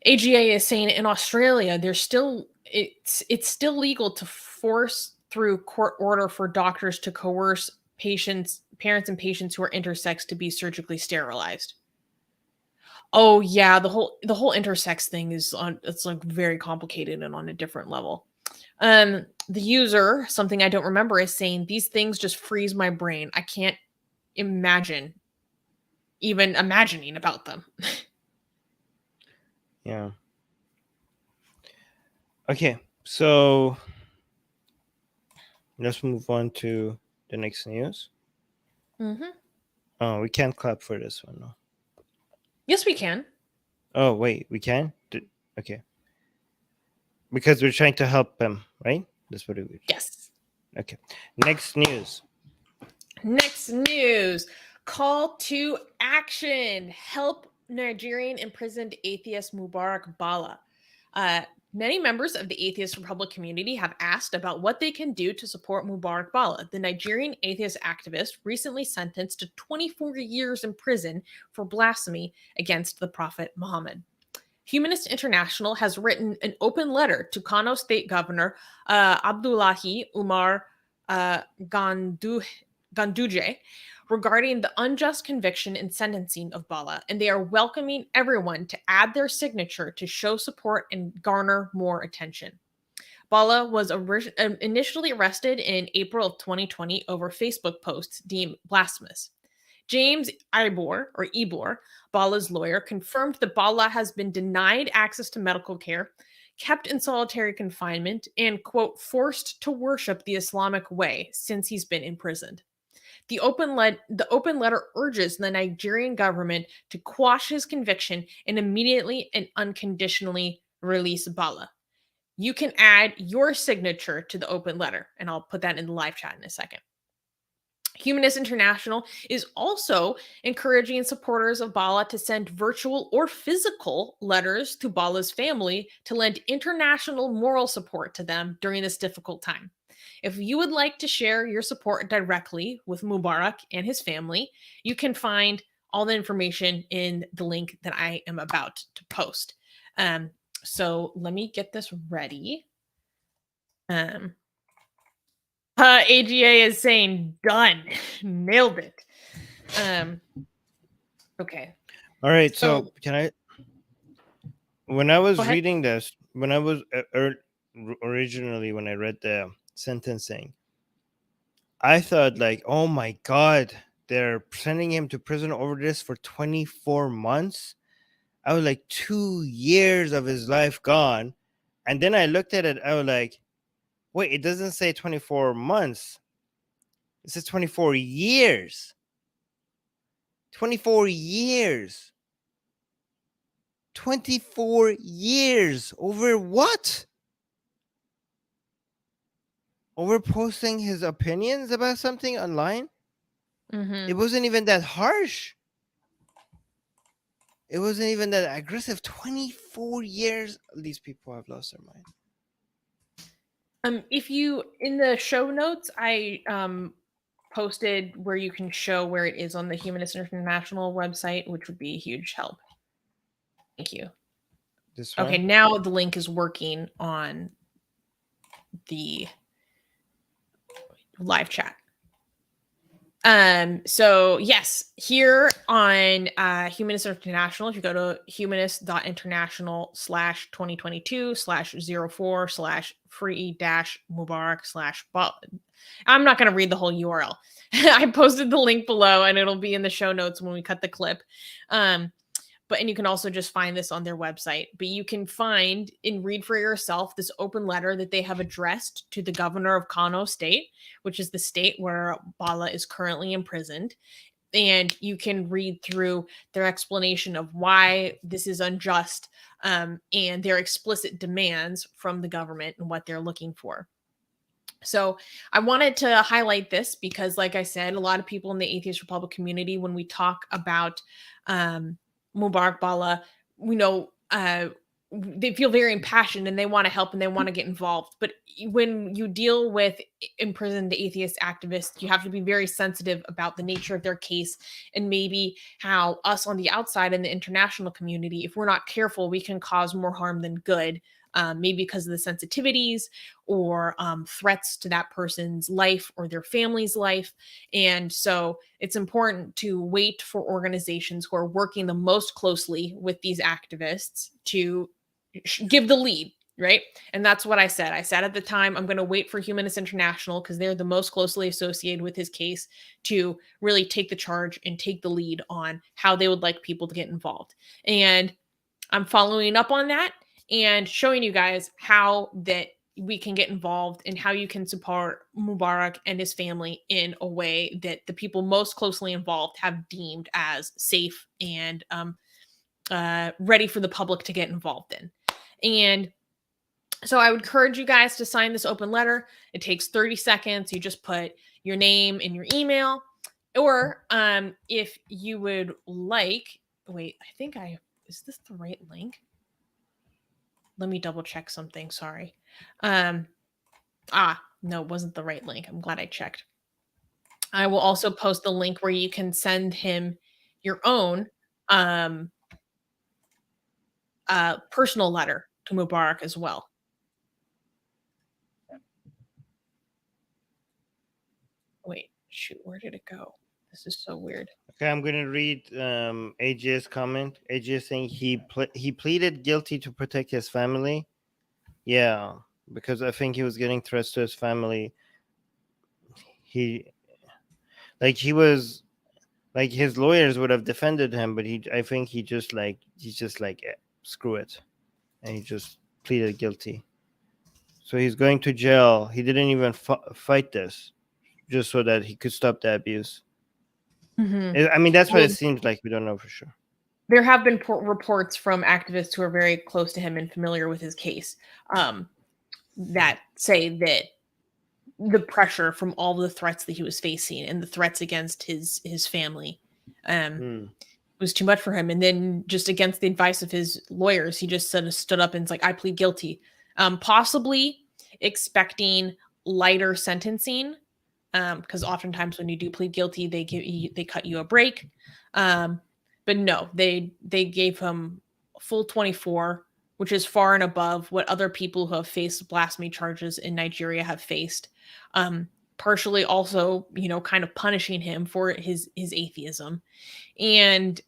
AGA is saying in Australia, it's still legal to force through court order for doctors to coerce parents and patients who are intersex to be surgically sterilized. Oh yeah, the whole intersex thing it's like very complicated and on a different level. The user, something I don't remember, is saying these things just freeze my brain. I can't imagine even imagining about them. Yeah. Okay, so let's move on to the next news. Mm-hmm. Oh, we can't clap for this one, no. Yes, we can. Oh, wait, we can? Okay. Because we're trying to help them, right? That's what it is. Yes. Okay. Next news. Call to action. Help Nigerian imprisoned atheist Mubarak Bala. Many members of the Atheist Republic community have asked about what they can do to support Mubarak Bala, the Nigerian atheist activist recently sentenced to 24 years in prison for blasphemy against the Prophet Muhammad. Humanist International has written an open letter to Kano State Governor Abdullahi Umar Ganduje regarding the unjust conviction and sentencing of Bala, and they are welcoming everyone to add their signature to show support and garner more attention. Bala was initially arrested in April of 2020 over Facebook posts deemed blasphemous. James Ibor, Bala's lawyer, confirmed that Bala has been denied access to medical care, kept in solitary confinement, and, quote, forced to worship the Islamic way since he's been imprisoned. The open letter urges the Nigerian government to quash his conviction and immediately and unconditionally release Bala. You can add your signature to the open letter, and I'll put that in the live chat in a second. Humanist International is also encouraging supporters of Bala to send virtual or physical letters to Bala's family to lend international moral support to them during this difficult time. If you would like to share your support directly with Mubarak and his family, you can find all the information in the link that I am about to post. So let me get this ready. AGA is saying done. Nailed it. Okay. All right, so can I, when I was reading this, when I was originally, when I read the sentencing, I thought like, oh my God, they're sending him to prison over this for 24 months. I was like, 2 years of his life gone. And then I looked at it, I was like, wait, it doesn't say 24 months. It says 24 years. 24 years. 24 years. Over what? Over posting his opinions about something online? It wasn't even that harsh. It wasn't even that aggressive. 24 years. These people have lost their mind. If you, in the show notes, I posted where you can show where it is on the Humanist International website, which would be a huge help. Thank you. This one? Okay, now the link is working on the live chat. So yes, here on Humanist International, if you go to humanist.international/2022/04/free-mubarak/Bala. I'm not going to read the whole URL. I posted the link below and it'll be in the show notes when we cut the clip. And you can also just find this on their website. But you can find and read for yourself this open letter that they have addressed to the governor of Kano State, which is the state where Bala is currently imprisoned. And you can read through their explanation of why this is unjust, and their explicit demands from the government and what they're looking for. So I wanted to highlight this because, like I said, a lot of people in the Atheist Republic community, when we talk about Mubarak Bala, we know they feel very impassioned and they want to help and they want to get involved. But when you deal with imprisoned atheist activists, you have to be very sensitive about the nature of their case and maybe how us on the outside in the international community, if we're not careful, we can cause more harm than good. Maybe because of the sensitivities or threats to that person's life or their family's life. And so it's important to wait for organizations who are working the most closely with these activists to give the lead, right? And that's what I said. I said at the time, I'm going to wait for Humanist International because they're the most closely associated with his case to really take the charge and take the lead on how they would like people to get involved. And I'm following up on that and showing you guys how that we can get involved and how you can support Mubarak and his family in a way that the people most closely involved have deemed as safe and ready for the public to get involved in. And so I would encourage you guys to sign this open letter. It takes 30 seconds. You just put your name and your email. Or if you would like, wait, is this the right link? Let me double check something. Sorry. No, it wasn't the right link. I'm glad I checked. I will also post the link where you can send him your own personal letter to Mubarak as well. Wait, shoot, where did it go? This is so weird. Okay, I'm going to read AJ's comment. AJ saying he pleaded guilty to protect his family. Yeah, because I think he was getting threats to his family. He was like his lawyers would have defended him, but I think he just like screw it, and he just pleaded guilty. So he's going to jail. He didn't even fight this, just so that he could stop the abuse. Mm-hmm. I mean, that's what it seems like. We don't know for sure. There have been reports from activists who are very close to him and familiar with his case that say that the pressure from all the threats that he was facing and the threats against his family was too much for him. And then just against the advice of his lawyers, he just stood up and was like, I plead guilty, possibly expecting lighter sentencing. Because oftentimes when you do plead guilty, they cut you a break. But no, they gave him full 24, which is far and above what other people who have faced blasphemy charges in Nigeria have faced. Partially also, kind of punishing him for his atheism. And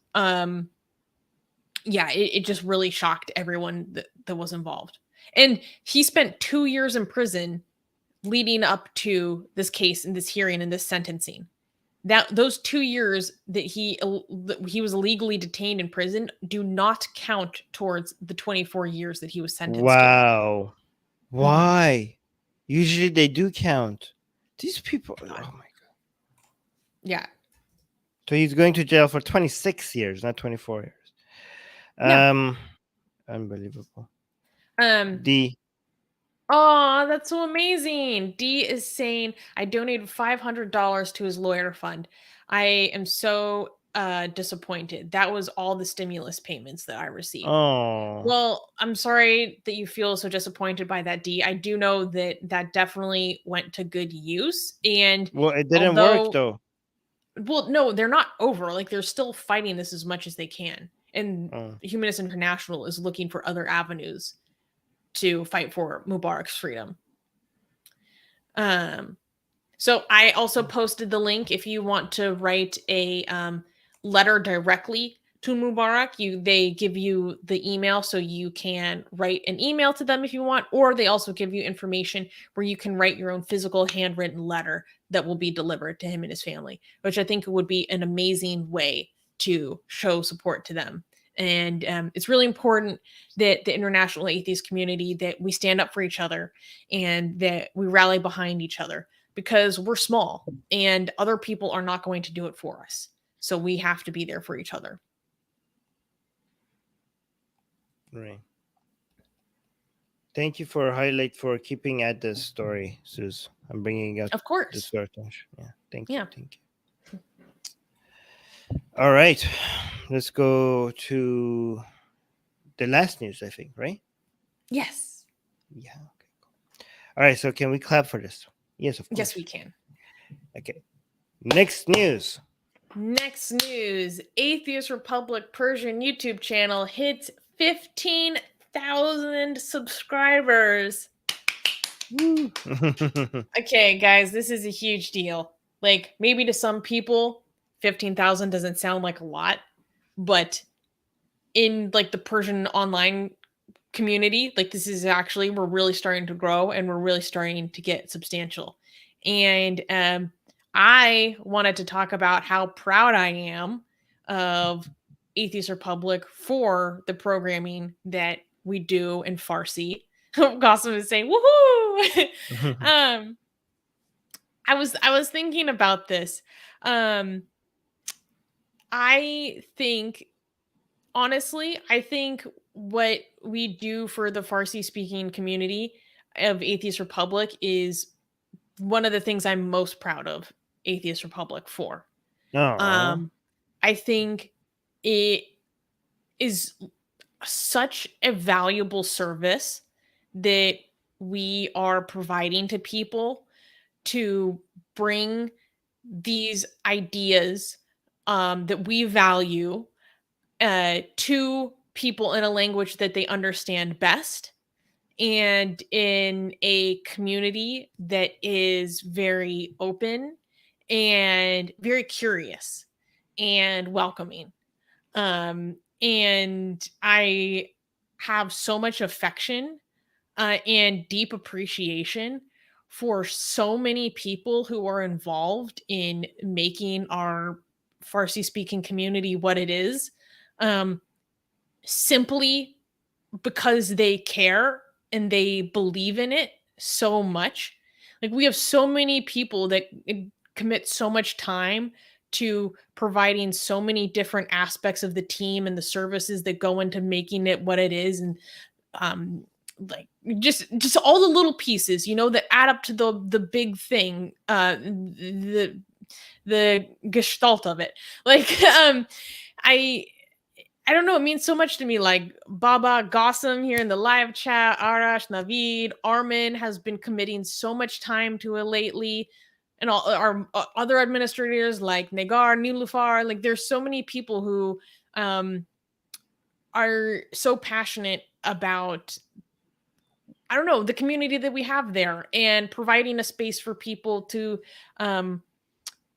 it just really shocked everyone that was involved. And he spent 2 years in prison leading up to this case and this hearing and this sentencing. Those 2 years that he was illegally detained in prison do not count towards the 24 years that he was sentenced to. Wow. Why? Usually they do count. These people, oh my God. Yeah. So he's going to jail for 26 years, not 24 years. Yeah. Unbelievable. Um. D. Oh, that's so amazing. D is saying, I donated $500 to his lawyer fund. I am so disappointed. That was all the stimulus payments that I received. Oh. Well, I'm sorry that you feel so disappointed by that, D. I do know that that definitely went to good use. And Well, it didn't work although, though. well, no, they're not over. Like, they're still fighting this as much as they can. And Oh. Humanist International is looking for other avenues to fight for Mubarak's freedom. So I also posted the link if you want to write a letter directly to Mubarak. They give you the email so you can write an email to them if you want, or they also give you information where you can write your own physical handwritten letter that will be delivered to him and his family, which I think would be an amazing way to show support to them. And it's really important that the international atheist community, that we stand up for each other and that we rally behind each other, because we're small and other people are not going to do it for us. So we have to be there for each other. Right. Thank you for keeping at this story, Sus. I'm bringing up Of this course. to our attention. Yeah. Thank you. Yeah. Thank you. All right. Let's go to the last news, I think, right? Yes. Yeah. Okay. Cool. All right. So can we clap for this? Yes, of course. Yes, we can. Okay. Next news. Next news. Atheist Republic Persian YouTube channel hits 15,000 subscribers. Woo. Okay, guys, this is a huge deal. Like, maybe to some people, 15,000 doesn't sound like a lot, but in like the Persian online community, like, this is actually, we're really starting to grow and we're really starting to get substantial. And I wanted to talk about how proud I am of Atheist Republic for the programming that we do in Farsi. Gossam is saying woohoo. um I was thinking about this. I think, honestly, I think what we do for the Farsi speaking community of Atheist Republic is one of the things I'm most proud of Atheist Republic for. Oh. I think it is such a valuable service that we are providing to people to bring these ideas that we value to people in a language that they understand best and in a community that is very open and very curious and welcoming. And I have so much affection and deep appreciation for so many people who are involved in making our Farsi speaking community what it is, um, simply because they care and they believe in it so much. Like, we have so many people that commit so much time to providing so many different aspects of the team and the services that go into making it what it is. And um like, just all the little pieces, that add up to the big thing, the gestalt of it. Like, I I don't know. It means so much to me. Like, Baba, Gossam here in the live chat, Arash, Navid, Armin has been committing so much time to it lately. And all our other administrators like Negar, Nilufar. Like, there's so many people who um, are so passionate about, I don't know, the community that we have there and providing a space for people to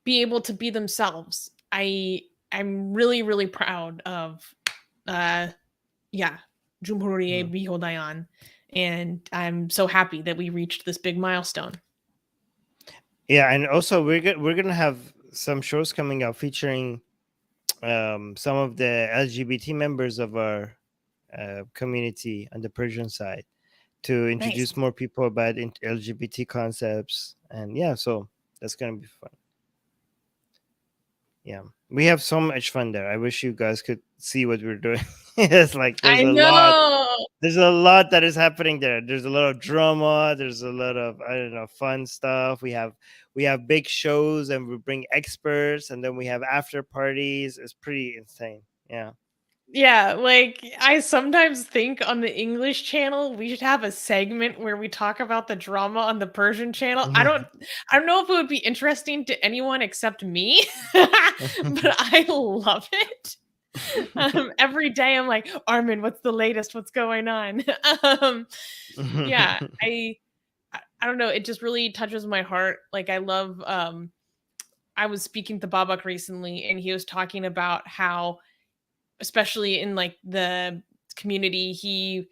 be able to be themselves. I'm really, really proud of yeah, Jumhuriye Bihodayan. And I'm so happy that we reached this big milestone. Yeah, and also we're gonna have some shows coming out featuring some of the LGBT members of our community on the Persian side to introduce Nice. more people about LGBT concepts, and yeah, so that's gonna be fun. Yeah, we have so much fun there. I wish you guys could see what we're doing. It's like I know. there's a lot that is happening there. There's a lot of drama, there's a lot of, I don't know, fun stuff. We have big shows, and we bring experts, and then we have after parties. It's pretty insane. Yeah. Yeah, like I sometimes think on the English channel we should have a segment where we talk about the drama on the Persian channel. I don't know if it would be interesting to anyone except me, but I love it. Every day I'm like, Armin, what's the latest? What's going on? um, yeah, I don't know. It just really touches my heart. Like I love. I was speaking to Babak recently, and he was talking about how, especially in like the community, he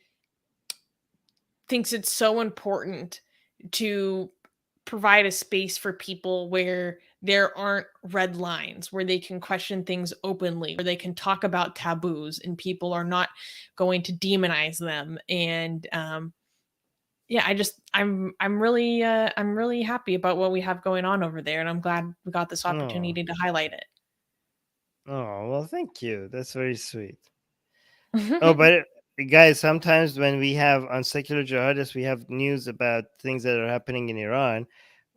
thinks it's so important to provide a space for people where there aren't red lines, where they can question things openly, where they can talk about taboos and people are not going to demonize them. And yeah, I'm really happy about what we have going on over there, and I'm glad we got this Oh, opportunity to highlight oh, well, thank you. That's very sweet. Oh, it. but guys, sometimes when we have on secular jihadists, we have news about things that are happening in Iran.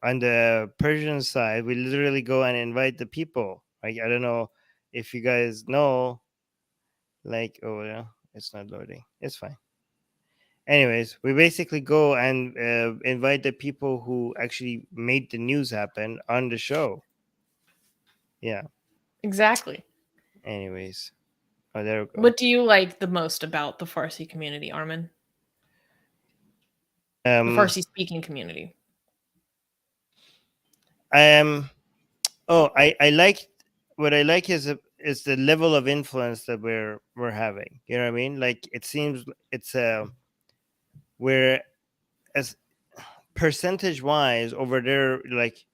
On the Persian side, we literally go and invite the people. Like, I don't know if you guys know, like, oh yeah, it's not loading. It's fine. Anyways, we basically go and invite the people who actually made the news happen on the show. Yeah. Exactly. Anyways, oh, there we go. What do you like the most about the Farsi community, Armin? The Um, Farsi speaking community. I am. Oh, I like, what I like is the level of influence that we're having. You know what I mean? Like, it seems it's we're, as percentage wise over there, like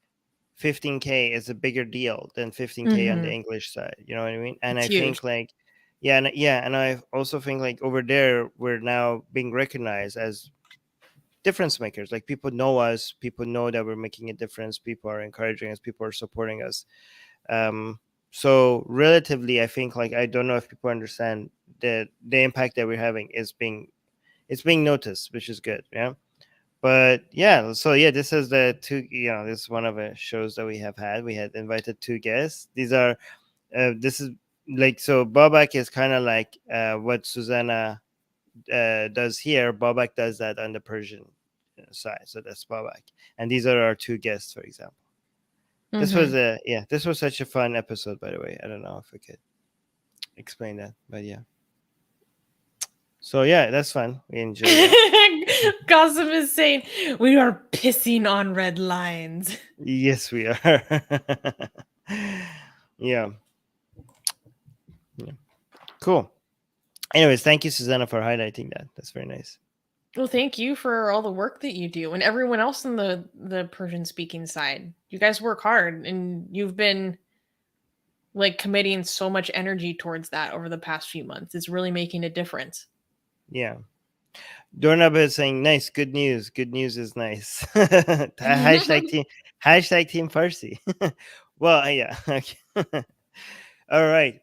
15K is a bigger deal than 15K on the Mhm. English side. You know what I mean? And It's I huge. think like, yeah, and I also think like over there we're now being recognized as difference makers. Like, people know us, people know that we're making a difference, people are encouraging us, people are supporting us. So relatively, I think, like, I don't know if people understand that the impact that we're having is being, it's being noticed, which is good. Yeah. But yeah, so yeah, this is the two, this is one of the shows that we have had. We had invited two guests. These are this is like, so Babak is kind of like what Susanna does here. Babak does that on the Persian side, so that's Babak. And these are our two guests, for example. This was Mhm. this was such a fun episode, by the way. I don't know if we could explain that, but yeah. So yeah, that's fun. We enjoyed that. Gossip is saying we are pissing on red lines. Yes, we are. Yeah. Yeah. Cool. Anyways, thank you, Susanna, for highlighting that. That's very nice. Well, thank you for all the work that you do and everyone else on the Persian speaking side. You guys work hard and you've been like committing so much energy towards that over the past few months. It's really making a difference. Yeah. Dornab is saying, nice, good news. Good news is nice. Hashtag team Farsi. Well, yeah. Okay. All right.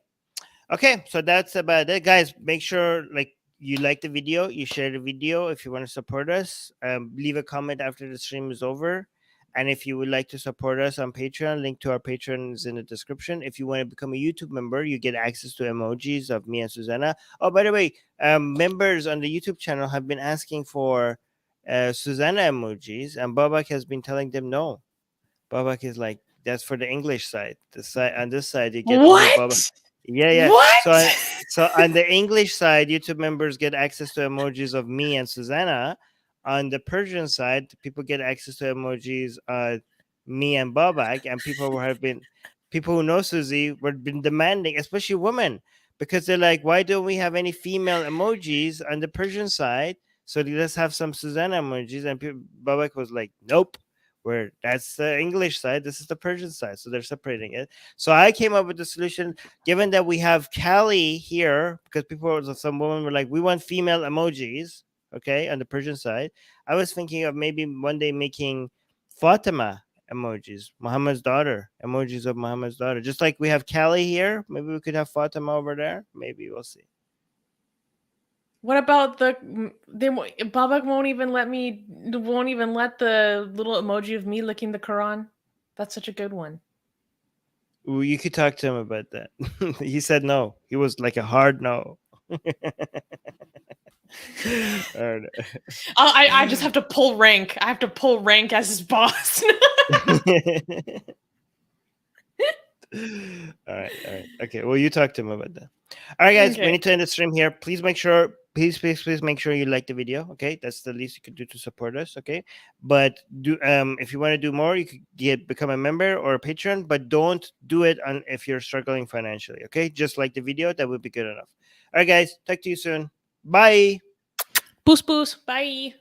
Okay, so that's about it, guys. Make sure, like, you like the video, you share the video. If you want to support us, leave a comment after the stream is over. And if you would like to support us on Patreon, link to our Patreon is in the description. If you want to become a YouTube member, you get access to emojis of me and Susanna. Oh, by the way, members on the YouTube channel have been asking for Susanna emojis, and Babak has been telling them no. Babak is like, that's for the English side. The side on this side, you get only Babak. What? Yeah, yeah. So, What? so on the English side, YouTube members get access to emojis of me and Susanna. On the Persian side, people get access to emojis me and Babak, and people who know Susie were been demanding, especially women, because they're like, why don't we have any female emojis on the Persian side? So let's have some Susanna emojis, and Babak was like, nope. Where that's the English side, this is the Persian side, so they're separating it. So I came up with the solution, given that we have Callie here, because some women were like, we want female emojis, okay, on the Persian side. I was thinking of maybe one day making Fatima emojis. Muhammad's daughter. Emojis of Muhammad's daughter. Just like we have Callie here. Maybe we could have Fatima over there. Maybe we'll see. What about Babak won't even let the little emoji of me licking the Quran. That's such a good one. Ooh, you could talk to him about that. He said no. He was like a hard no. All right. I just have to pull rank. I have to pull rank as his boss. All right, all right. Okay, well, you talk to him about that. All right, guys, we Okay. need to end the stream here. Please make sure, please make sure you like the video. Okay, that's the least you could do to support us. Okay, but do if you want to do more, you could become a member or a patron, but don't do it on if you're struggling financially. Okay, just like the video, that would be good enough. All right, guys, talk to you soon. Bye. Boos boos. Bye.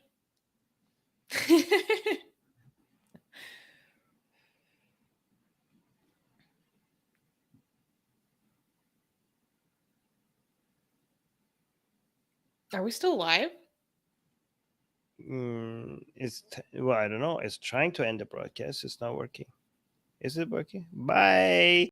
Are we still live? Well, I don't know. It's trying to end the broadcast. It's not working. Is it working? Bye.